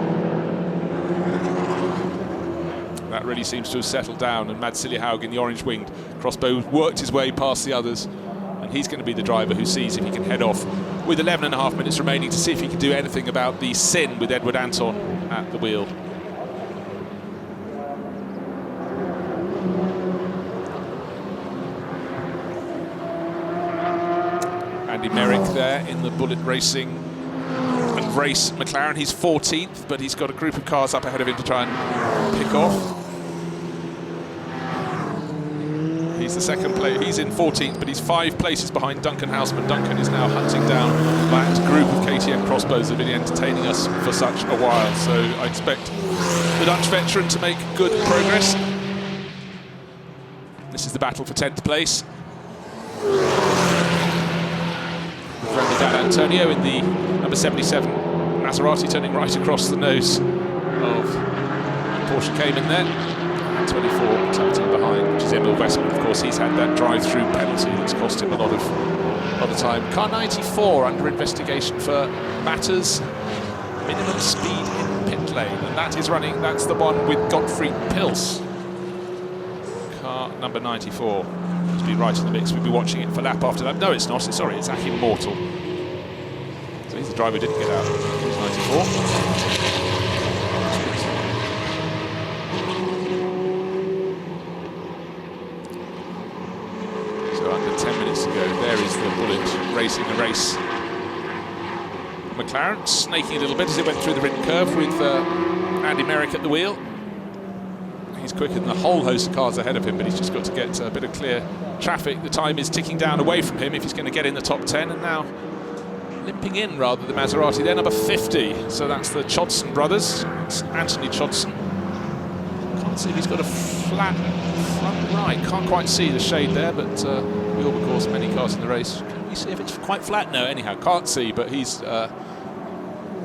That really seems to have settled down, and Mads Siljehaug in the orange-winged crossbow worked his way past the others, and he's going to be the driver who sees if he can head off with 11.5 minutes remaining to see if he can do anything about the Sin with Edward Anton at the wheel. Andy Merrick there in the Bullet Racing and Race McLaren. He's 14th, but he's got a group of cars up ahead of him to try and pick off. He's the second player. He's in 14th, but he's 5 places behind Duncan Houseman. Duncan is now hunting down that group of KTM crossbows that have been entertaining us for such a while. So I expect the Dutch veteran to make good progress. This is the battle for 10th place. Friendly Dan Antonio in the number 77 Maserati turning right across the nose of Porsche Cayman there. And 24 tucked in behind, which is Emil Westman. Of course, he's had that drive-through penalty that's cost him a lot of time. Car 94 under investigation for matters minimum speed in pit lane, and that is running. That's the one with Gottfried Pils, car number 94. Must be right in the mix. We'll be watching it for lap after lap. No, it's not. Sorry, it's Achim Mortal. So he's the driver who didn't get out. He was 94. So under 10 minutes to go. There is the Bullet racing the race. McLaren snaking a little bit as it went through the written curve with Andy Merrick at the wheel. He's quicker than a whole host of cars ahead of him, but he's just got to get a bit of clear traffic. The time is ticking down away from him if he's going to get in the top 10, and now limping in rather the Maserati. They're number 50, so that's the Chodson brothers. It's Anthony Chodson. Can't see if he's got a flat front right. Can't quite see the shade there, but we all, of course, many cars in the race. Can we see if it's quite flat? No, anyhow, can't see, but he's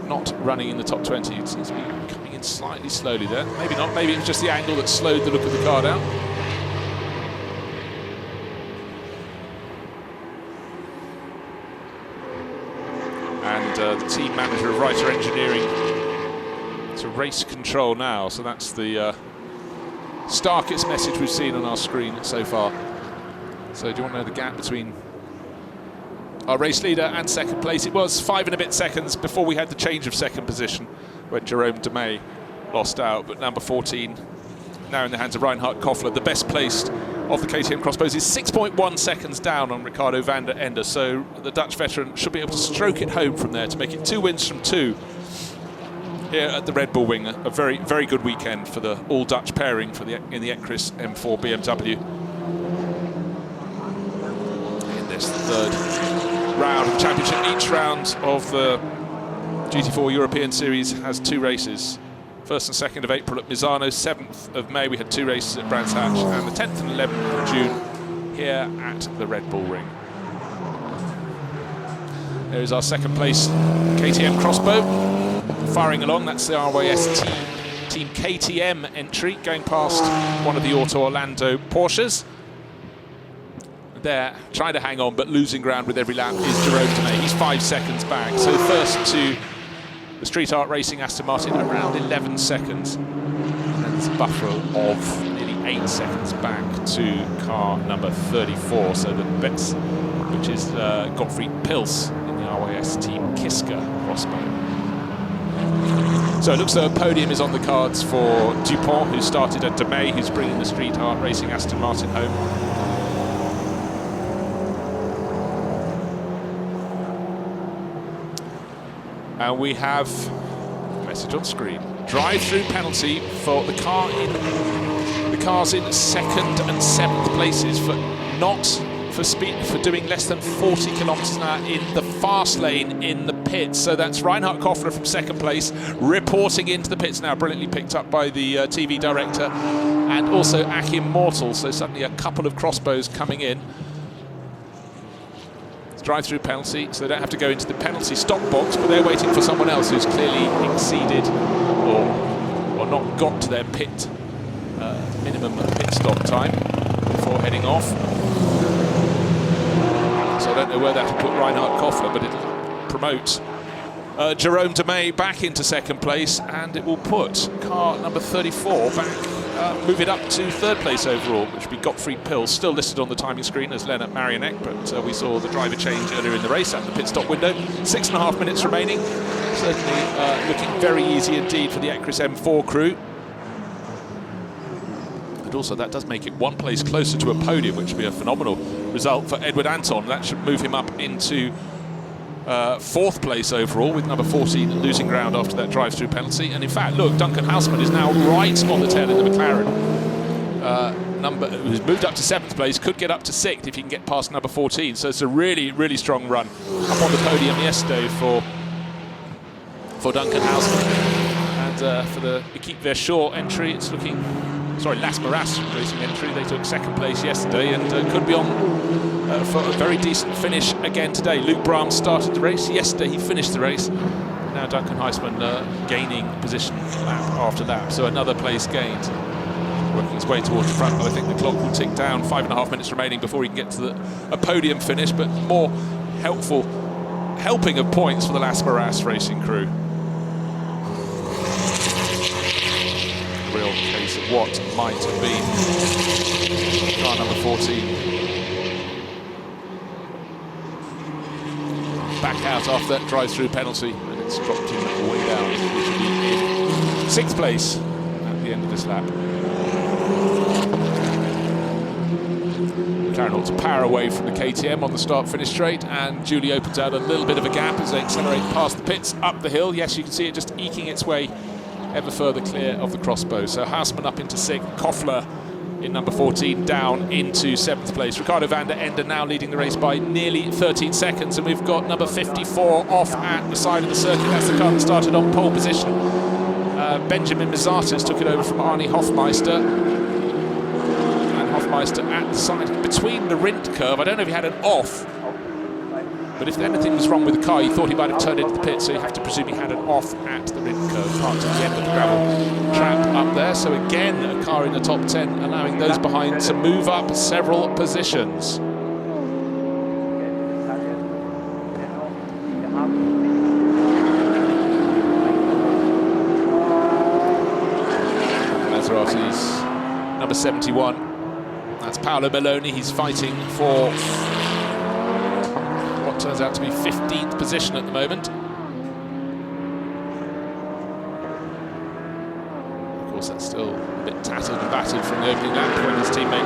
not running in the top 20. It seems to be coming in slightly slowly there. Maybe not. Maybe it was just the angle that slowed the look of the car down. And the team manager of Reiter Engineering to race control now. So that's the starkest message we've seen on our screen so far. So do you want to know the gap between our race leader and second place? It was 5 and a bit seconds before we had the change of second position when Jerome de May lost out. But number 14 now in the hands of Reinhard Koffler. The best placed of the KTM crossbows is 6.1 seconds down on Ricardo van der Ende. So the Dutch veteran should be able to stroke it home from there to make it 2 wins from 2 here at the Red Bull Ring. A very, very good weekend for the all-Dutch pairing for in the Ecris M4 BMW. In this third round of the championship, each round of the GT4 European Series has 2 races. 1st and 2nd of April at Misano, 7th of May we had 2 races at Brands Hatch, and the 10th and 11th of June here at the Red Bull Ring. There is our second place KTM crossbow firing along. That's the RYS Team KTM entry going past one of the Auto Orlando Porsches. There, trying to hang on but losing ground with every lap is Jerome de May. He's 5 seconds back. So first to the Street Art Racing Aston Martin around 11 seconds. And then there's a buffer of nearly 8 seconds back to car number 34. So the bets, which is Gottfried Pils in the RYS Team Kiska crossbow. So it looks like a podium is on the cards for Dupont, who started at de May, who's bringing the Street Art Racing Aston Martin home. And we have a message on screen. Drive-through penalty for the cars in 2nd and 7th places for doing less than 40 kilometers an hour in the fast lane in the pits. So that's Reinhard Koffler from 2nd place reporting into the pits now, brilliantly picked up by the TV director, and also Achim Mortal. So suddenly a couple of crossbows coming in. Drive-through penalty, so they don't have to go into the penalty stop box, but they're waiting for someone else who's clearly exceeded or not got to their pit minimum pit stop time before heading off. So I don't know where that will put Reinhard Koffler, but it'll promote Jerome de May back into 2nd place, and it will put car number 34 back, move it up to 3rd place overall, which would be Gottfried Pils, still listed on the timing screen as Lennart Marionek, but we saw the driver change earlier in the race at the pit stop window. 6.5 minutes remaining. Certainly looking very easy indeed for the Ecris M4 crew. And also that does make it 1 place closer to a podium, which would be a phenomenal result for Edward Anton. That should move him up into 4th place overall, with number 14 losing ground after that drive-through penalty. And in fact, look, Duncan Houseman is now right on the tail in the McLaren. Who's moved up to 7th place, could get up to 6th if he can get past number 14. So it's a really, really strong run up on the podium yesterday for Duncan Houseman. And for the Equipe Verschoor entry, it's looking... Sorry, Las Maras racing entry. They took 2nd place yesterday and could be on for a very decent finish again today. Luke Brahms started the race. Yesterday he finished the race. Now Duncan Houseman gaining position lap after lap. So another place gained. Working his way towards the front, but I think the clock will tick down. 5.5 minutes remaining before he can get to a podium finish, but more helping of points for the Las Maras racing crew. a real case of what might have been. Car number 14. Back out after that drive-through penalty, and it's dropped him way down. He should be in 6th place at the end of this lap. McLaren ought to power away from the KTM on the start-finish straight, and Julie opens out a little bit of a gap as they accelerate past the pits, up the hill. Yes, you can see it just eking its way ever further clear of the crossbow. So Hausmann up into 6th, Koffler in number 14 down into 7th place. Ricardo van der Ende now leading the race by nearly 13 seconds, and we've got number 54 off at the side of the circuit. That's the car that started on pole position. Benjamin Mizatis took it over from Arnie Hofmeister. And Hofmeister at the side, between the Rindt curve. I don't know if he had an off, but if anything was wrong with the car, he thought he might have turned into the pit, so you have to presume he had an off at the Rindt curve, parked at the end of the gravel trap up there. So again, a car in the top 10, allowing those behind to move up several positions. Maserati's number 71. That's Paolo Meloni. He's fighting for what turns out to be 15th position at the moment. Of course, that's still a bit tattered and battered from the opening lap when his teammate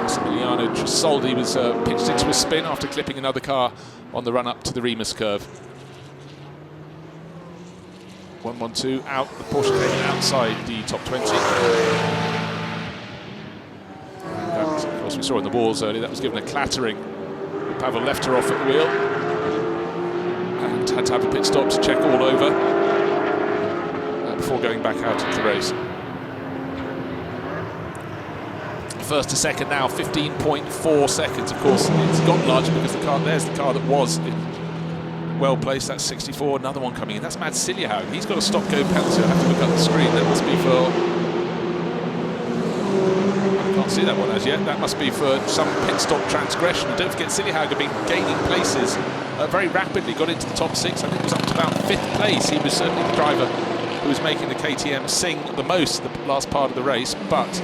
Massimiliano Trasoldi was pitched into a spin after clipping another car on the run-up to the Remus curve. 1-1-2 out. The Porsche came outside the top 20. That, of course, we saw in the walls earlier, that was given a clattering. Pavel left her off at the wheel and had to have a pit stop to check all over before going back out into the race. First to second now, 15.4 seconds. Of course, it's got larger because there's the car that was well placed. That's 64. Another one coming in. That's Mads Siljehaug. He's got a stop-go penalty. I have to look up the screen. That must be for... I can't see that one as yet. That must be for some pit stop transgression. And don't forget, Siljehaug had been gaining places very rapidly. Got into the top 6. I think it was up to about 5th place. He was certainly the driver who was making the KTM sing the most the last part of the race. But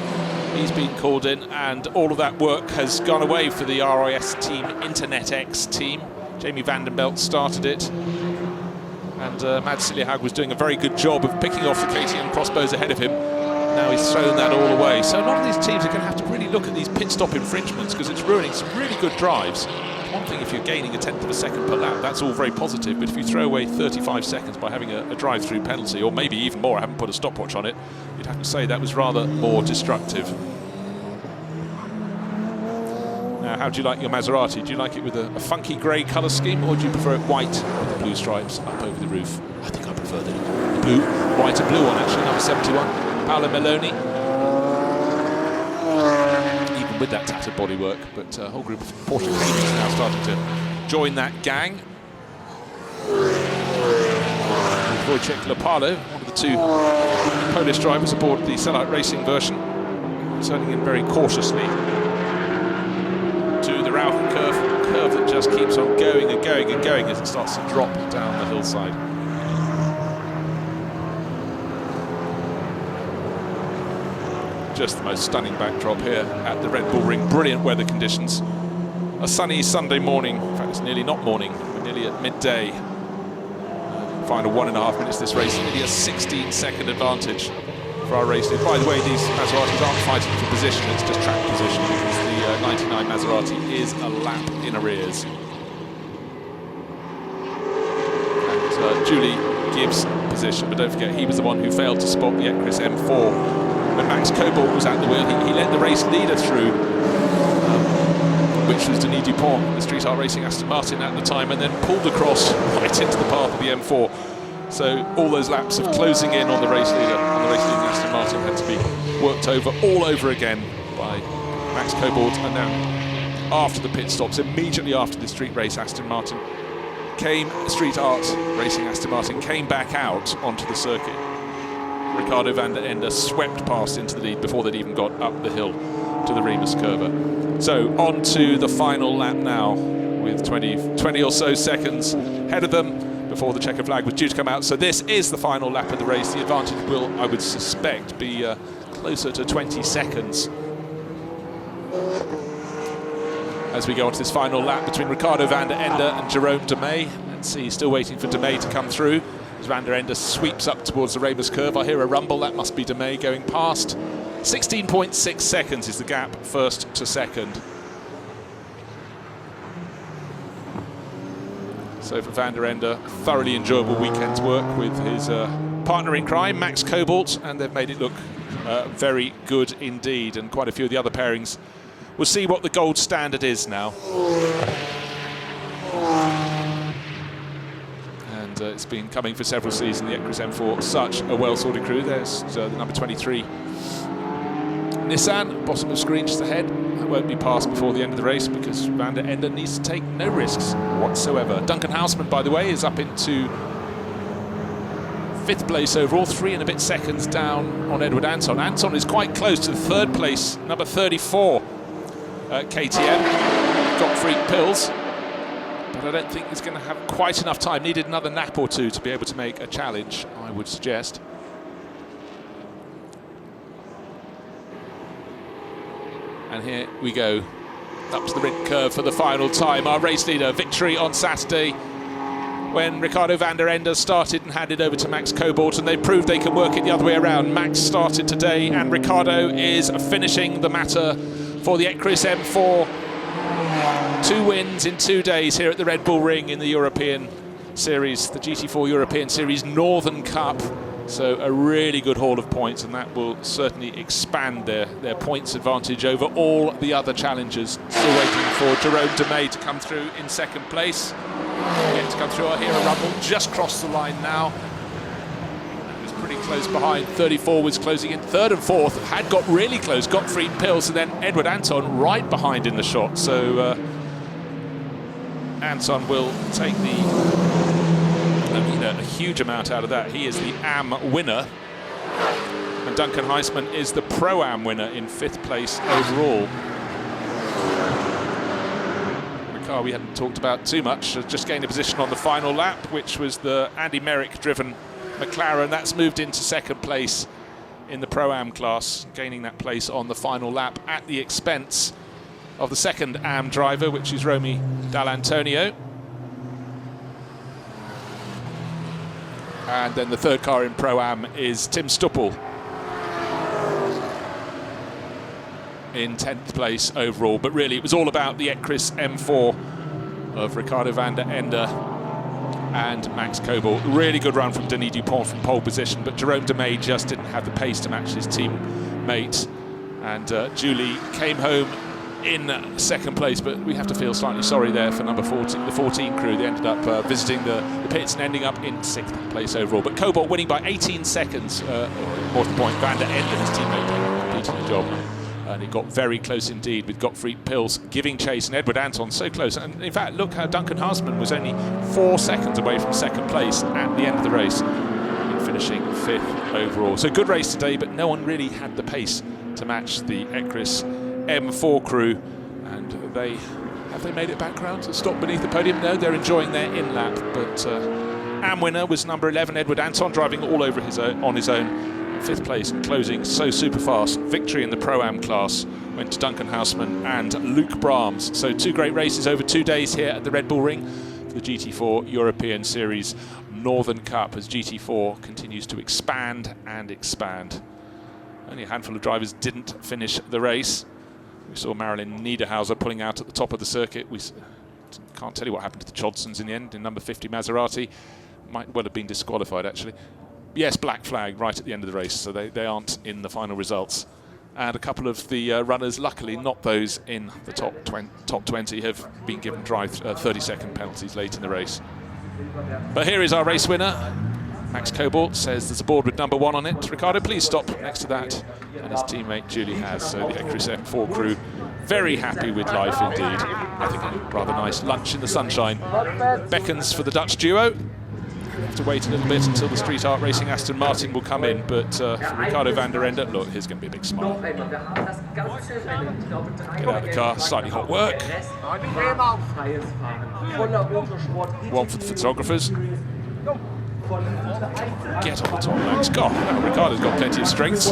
he's been called in, and all of that work has gone away for the RIS team, Internet X team. Jamie Vandenbelt started it, and Mads Siljehaug was doing a very good job of picking off the KTM crossbows ahead of him. Now he's thrown that all away. So a lot of these teams are going to have to really look at these pit stop infringements, because it's ruining some really good drives. One thing, if you're gaining a tenth of a second per lap, that's all very positive, but if you throw away 35 seconds by having a drive-through penalty, or maybe even more, I haven't put a stopwatch on it, you'd have to say that was rather more destructive. Now, how do you like your Maserati? Do you like it with a funky grey colour scheme, or do you prefer it white with the blue stripes up over the roof? I think I prefer the blue, white and blue one actually, number 71, Paolo Meloni. Even with that tattered bodywork, but a whole group of Porsche Caymans now starting to join that gang. Wojciech Lopalo, one of the two Polish drivers aboard the Sellout Racing version, turning in very cautiously to the Rauchen curve that just keeps on going and going and going as it starts to drop down the hillside. Just the most stunning backdrop here at the Red Bull Ring. Brilliant weather conditions. A sunny Sunday morning. In fact, it's nearly not morning. We're nearly at midday. Final 1.5 minutes of this race. Nearly a 16-second advantage for our race leader. By the way, these Maseratis aren't fighting for position. It's just track position, because the 99 Maserati is a lap in arrears. And Julie Gibbs' position, but don't forget, he was the one who failed to spot the Ecris M4 when Max Cobalt was at the wheel. He let the race leader through, which was Denis Dupont, the Street Art Racing Aston Martin at the time, and then pulled across right into the path of the M4. So all those laps of closing in on the race leader, Aston Martin, had to be worked over all over again by Max Cobalt. And now, after the pit stops, immediately after the street race Aston Martin Street Art Racing Aston Martin came back out onto the circuit. Ricardo van der Ende swept past into the lead before they'd even got up the hill to the Remus curve. So on to the final lap now, with 20 or so seconds ahead of them before the checker flag was due to come out. So this is the final lap of the race. The advantage will, I would suspect, be closer to 20 seconds as we go on to this final lap between Ricardo van der Ende and Jerome de May. Let's see, still waiting for de May to come through. As van der Ende sweeps up towards the Ramus curve, I hear a rumble. That must be de May going past. 16.6 seconds is the gap first to second. So for van der Ende, thoroughly enjoyable weekend's work with his partner in crime, Max Cobalt, and they've made it look very good indeed. And quite a few of the other pairings. We'll see what the gold standard is now. And it's been coming for several seasons, the Ecris M4, such a well-sorted crew. There's the number 23 Nissan, bottom of screen just ahead. That won't be passed before the end of the race because van der Ende needs to take no risks whatsoever. Duncan Houseman, by the way, is up into 5th place overall, 3 and a bit seconds down on Edward Anton. Anton is quite close to the 3rd place, number 34 KTM. Gottfried Pills, but I don't think he's going to have quite enough time. Needed another nap or two to be able to make a challenge, I would suggest. And here we go, up to the red curve for the final time. Our race leader, victory on Saturday when Ricardo van der Ende started and handed over to Max Cobalt, and they proved they can work it the other way around. Max started today and Ricardo is finishing the matter for the Ecris M4. 2 wins in 2 days here at the Red Bull Ring in the European Series, the GT4 European Series Northern Cup. So a really good haul of points, and that will certainly expand their points advantage over all the other challengers. Still waiting for Jerome de May to come through in 2nd place. Yet to come through, I hear a rumble, just crossed the line now. It was pretty close behind. 34 was closing in 3rd and 4th, had got really close. Gottfried Pills and then Edward Anton right behind in the shot. So Anton will take a huge amount out of that. He is the AM winner, and Duncan Heisman is the Pro-Am winner in 5th place overall. The car we hadn't talked about too much, just gained a position on the final lap, which was the Andy Merrick driven McLaren. That's moved into 2nd place in the Pro-Am class, gaining that place on the final lap at the expense of the 2nd AM driver, which is Romy Dall'Antonio. And then the 3rd car in Pro-Am is Tim Stuppel in 10th place overall. But really, it was all about the Ecris M4 of Ricardo van der Ende and Max Cobalt. Really good run from Denis Dupont from pole position, but Jerome de May just didn't have the pace to match his teammate. And Julie came home in 2nd place, but we have to feel slightly sorry there for number 14, the 14 crew. They ended up visiting the pits and ending up in 6th place overall. But Cobalt winning by 18 seconds, more to the point. Van der Ende and his teammate completing the job. And it got very close indeed, with Gottfried Pills giving chase and Edward Anton so close. And in fact, look how Duncan Houseman was only 4 seconds away from 2nd place at the end of the race, finishing 5th overall. So good race today, but no one really had the pace to match the Ecris M4 crew. And have they made it back round to stop beneath the podium? No, they're enjoying their in-lap. But AM winner was number 11, Edward Anton, driving all over on his own. 5th place and closing so super fast. Victory in the Pro-Am class went to Duncan Houseman and Luke Brahms. So 2 great races over 2 days here at the Red Bull Ring for the GT4 European Series Northern Cup, as GT4 continues to expand and expand. Only a handful of drivers didn't finish the race. We saw Marilyn Niederhauser pulling out at the top of the circuit. We can't tell you what happened to the Chodsons in the end. In number 50 Maserati, might well have been disqualified actually. Yes, black flag right at the end of the race, so they aren't in the final results. And a couple of the runners, luckily not those in the top 20, have been given 30-second penalties late in the race. But here is our race winner. Max Cobalt says there's a board with number 1 on it. Ricardo, please stop next to that. And his teammate Julie has. So the Ecris M4 crew very happy with life indeed. I think a rather nice lunch in the sunshine beckons for the Dutch duo. We have to wait a little bit until the Street Art Racing Aston Martin will come in, but for Ricardo van der Ende, look, here's going to be a big smile. Get out of the car, slightly hot work. One for the photographers. Get on the top, Max. God, Ricardo's got plenty of strength.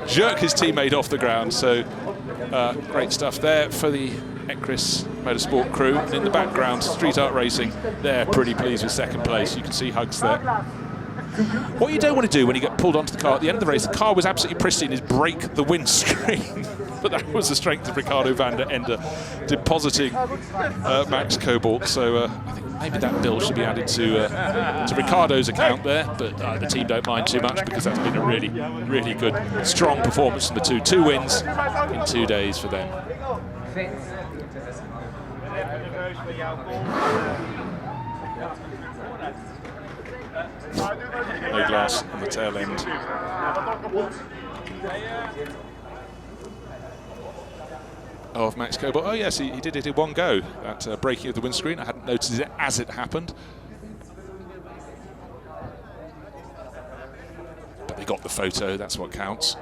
Jerk his teammate off the ground. So great stuff there for the Ecris Motorsport crew. And in the background, Street Art Racing, they're pretty pleased with second place. You can see hugs there. What you don't want to do when you get pulled onto the car at the end of the race, the car was absolutely pristine, is break the windscreen. But that was the strength of Ricardo van der Ende depositing Max Cobalt. So I think maybe that bill should be added to Ricardo's account there. But the team don't mind too much because that's been a really, really good, strong performance from the two. 2 wins in 2 days for them. No glass on the tail end. Of Max Cobalt. Oh yes, he did it in one go, that breaking of the windscreen. I hadn't noticed it as it happened. But they got the photo, that's what counts.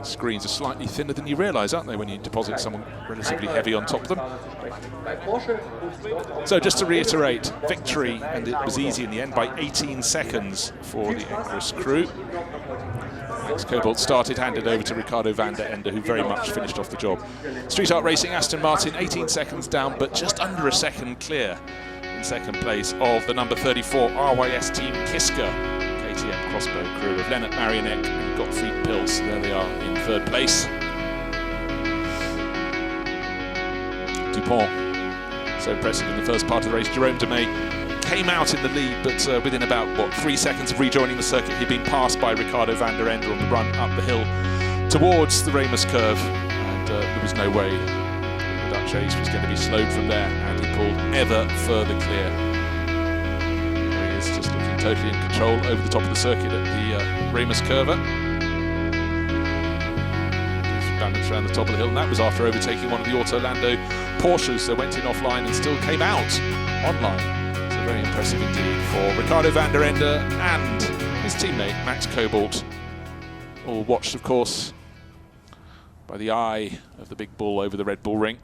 Screens are slightly thinner than you realise, aren't they, when you deposit someone relatively heavy on top of them. So just to reiterate, victory, and it was easy in the end, by 18 seconds for the Ecris crew. Max Cobalt started, handed over to Ricardo van der Ende, who very much finished off the job. Street Art Racing, Aston Martin, 18 seconds down, but just under a second clear in second place of the number 34 RYS team Kiska KTM Crossbow crew of Lennart Marionek and Gottfried Pils. There they are in third place. Dupont, so impressive in the first part of the race. Jerome Demey came out in the lead, but within about, 3 seconds of rejoining the circuit, he'd been passed by Ricardo van der Ende on the run up the hill towards the Remus curve, and there was no way the Dutch ace was going to be slowed from there, and he pulled ever further clear. There he is, just looking totally in control over the top of the circuit at the Remus curve. Balanced around the top of the hill, and that was after overtaking one of the Autolando Porsches that went in offline and still came out online. Very impressive indeed for Ricardo van der Ende and his teammate Max Cobalt. All watched, of course, by the eye of the big bull over the Red Bull Ring.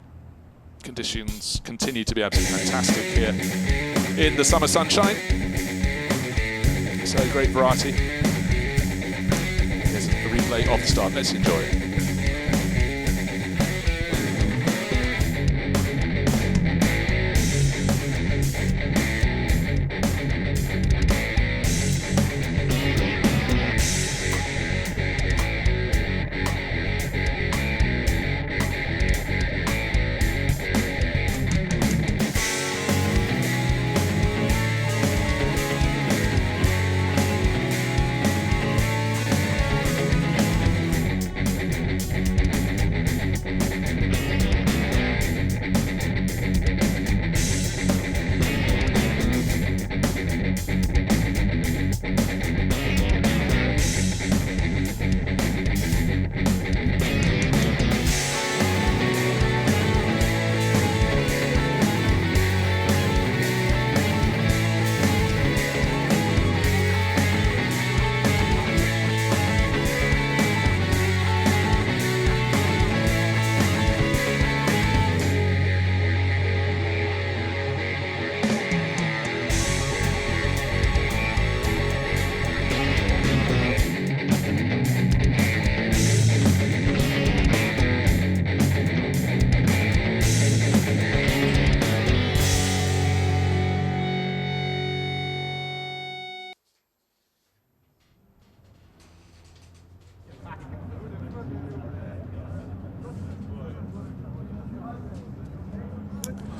Conditions continue to be absolutely fantastic here in the summer sunshine. So great variety. Here's a replay of the start. Let's enjoy it.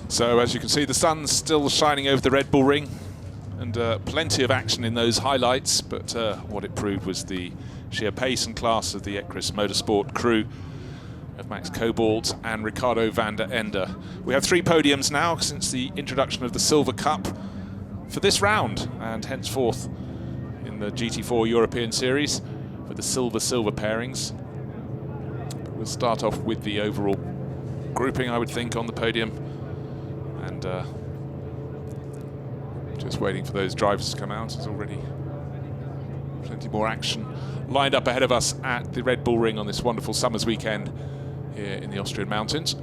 So as you can see, the sun's still shining over the Red Bull Ring, and plenty of action in those highlights, but what it proved was the sheer pace and class of the Ecris Motorsport crew of Max Cobalt and Ricardo van der Ende. We have 3 podiums now since the introduction of the Silver Cup for this round, and henceforth in the GT4 European Series for the silver-silver pairings. We'll start off with the overall grouping, I would think, on the podium. And just waiting for those drivers to come out. There's already plenty more action lined up ahead of us at the Red Bull Ring on this wonderful summer's weekend here in the Austrian mountains.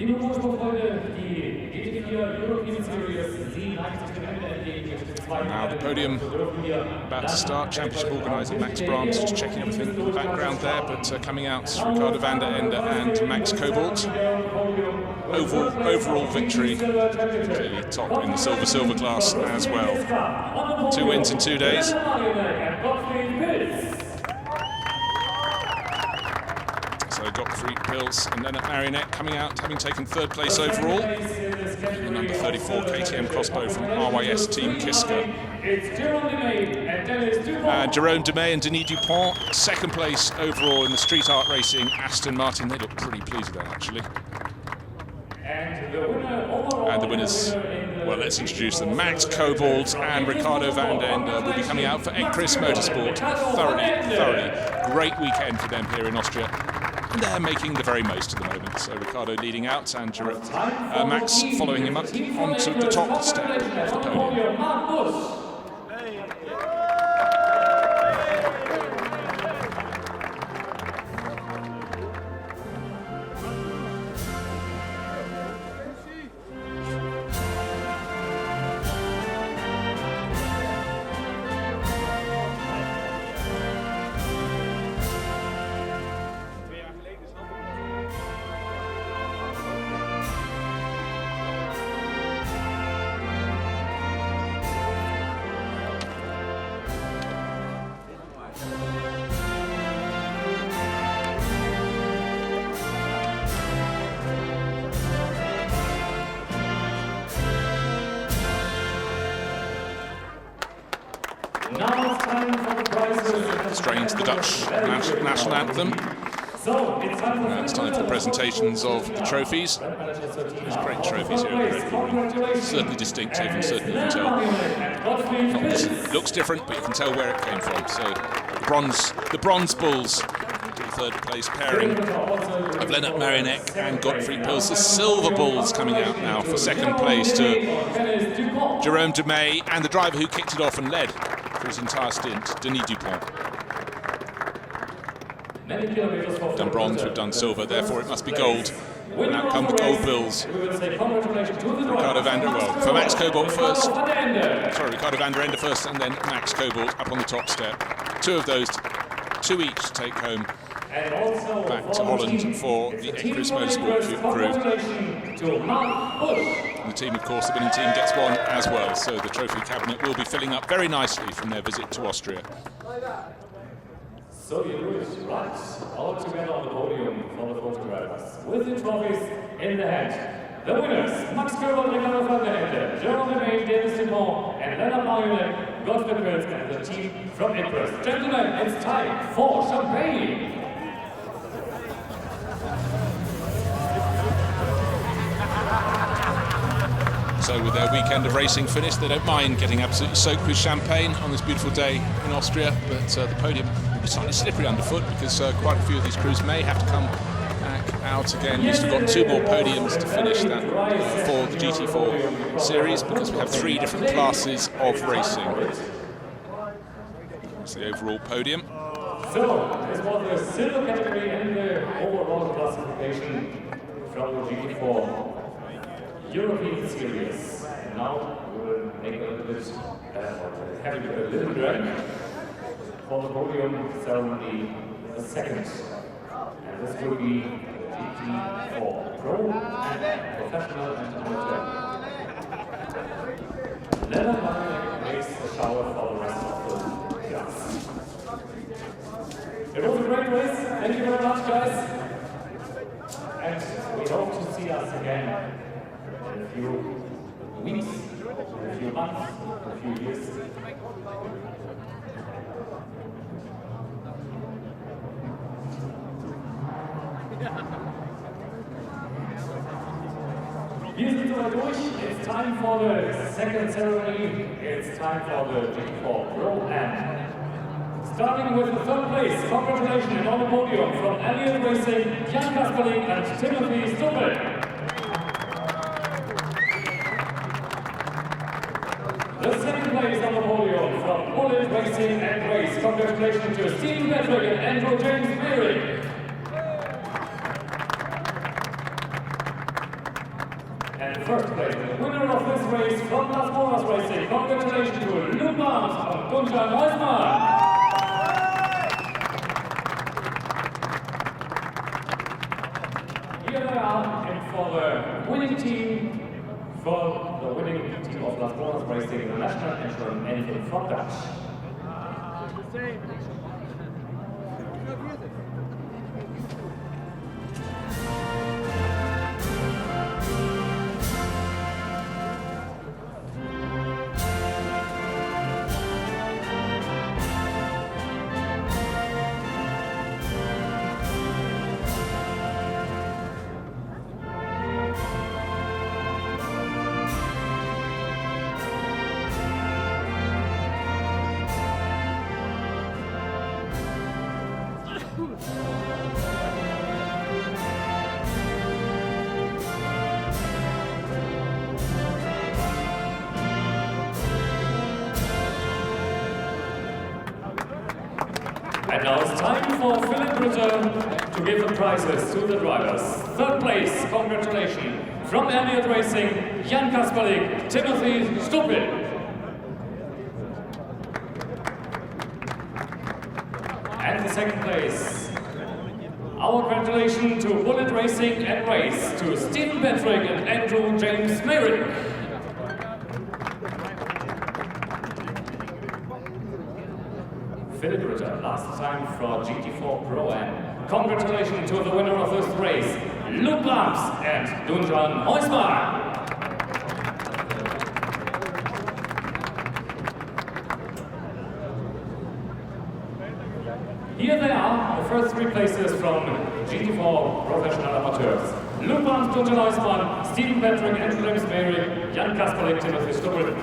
Liebe Motorsportfreunde, die GT4 European Series, sie neigt sich dem Ende entgegen. Now the podium about to start. Championship organiser Max Brandt just checking everything in the background there, but coming out Ricardo van der Ende and Max Cobalt. Overall victory, clearly top in the silver class as well. 2 wins in 2 days. So Gottfried Pilz and Lennart Marionette coming out, having taken 3rd place overall. The number 34 KTM crossbow from RYS Team Kiska. Jerome Demey and Denis Dupont, 2nd place overall in the street art racing Aston Martin. They look pretty pleased with that, actually. And the winners, well, let's introduce them. Max Cobalt and Ricardo van der Ende will be coming out for Ekris Motorsport. Thoroughly great weekend for them here in Austria. And they're making the very most at the moment. So Ricardo leading out and Max following him up onto the top step of the podium. Strains the Dutch national anthem. It's time for presentations of the trophies. There's great trophies here at the Red Bull Ring. Certainly distinctive, and certainly you can tell. It looks different, but you can tell where it came from. So the bronze bulls, the 3rd place pairing of Lennart Marionette and Gottfried Pilz. The silver bulls coming out now for 2nd place to Jerome Demey and the driver who kicked it off and led for his entire stint, Denis Dupont. We've done bronze, we've done silver, therefore it must be gold. And out come the gold bills. Ricardo van der Ende, for Max Cobalt first. Sorry, Ricardo van der Ende first, and then Max Cobalt up on the top step. 2 of those, 2 each to take home back to Holland for the Ekris Motorsport crew. And the team, of course, the winning team gets one as well, so the trophy cabinet will be filling up very nicely from their visit to Austria. So you do it right, all together on the podium for the photographers, with the trophies in the hand. The winners, Max Cobalt, Ricardo van der Ende, Jerome Demey, Denis Dupont, and Lennart Marionette, Gottfried Pilz, and the team from Ekris. Gentlemen, it's time for champagne! So with their weekend of racing finished, they don't mind getting absolutely soaked with champagne on this beautiful day in Austria, but the podium will be slightly slippery underfoot because quite a few of these crews may have to come back out again. We've still got 2 more podiums to finish that for the GT4 series because we have 3 different classes of racing. That's the overall podium. So, this was the silver category and the overall classification from the GT4 European Series. And now we will make a little bit, having a little drink for the podium ceremony, the 2nd. And this will be GT4 Pro and Professional and Amateur. Lennart Marionette makes the shower for the rest of the class. It was a great race. Thank you very much, guys. And we hope to see us again in a few weeks, in a few months, in a few years. Wir sind soweit durch. It's time for the 2nd ceremony. It's time for the GT4 Pro Am. Starting with the 3rd place, congratulations, and on the podium from Elliott Racing, Jan Kasperling and Timothy Stuppel. The 2nd place on the podium from Bullet Racing and Race, congratulations to Steve Patrick and Andrew James Berry. from Las Boras Racing. Congratulations to Luke Barnes and Gunter Neusmann. Here they are, and for the winning team, of Las Boras Racing, the national anthem, anything from Dutch. And now it's time for Philip Ritter to give the prizes to the drivers. Third place, congratulations, from Elliott Racing, Jan Kasperlik, Timothy Stuppel. And the second place, our congratulations to Bullet Racing and Race, to Stephen Patrick and Andrew James Merrick. Philip Ritter, last time for GT4 Pro-Am. Congratulations to the winner of this race, Luke Barnes and Dunjan Heusmar. Here they are, the first three places from GT4 Professional Amateurs. Luke Barnes, Dunjan Heusmar, Stephen Patrick, Andrew James Merrick, Jan Kasperlik, Timothy Stuppel,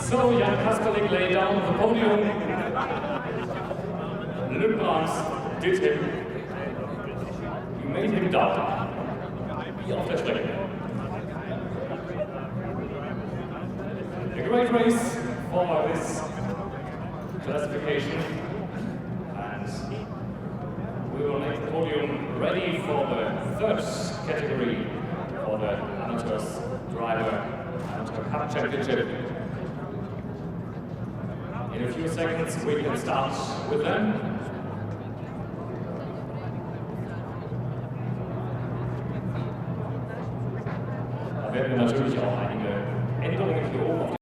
So Jan Kasperlik lay down the podium. Luke Barnes did him. You made him down. Wie auf der Strecke. A great race for this classification. And we will make the podium ready for the third category for the Amateurs Driver Amateur Cup Championship. In a few seconds we can start with them. Da werden wir natürlich auch einige Änderungen hier oben auf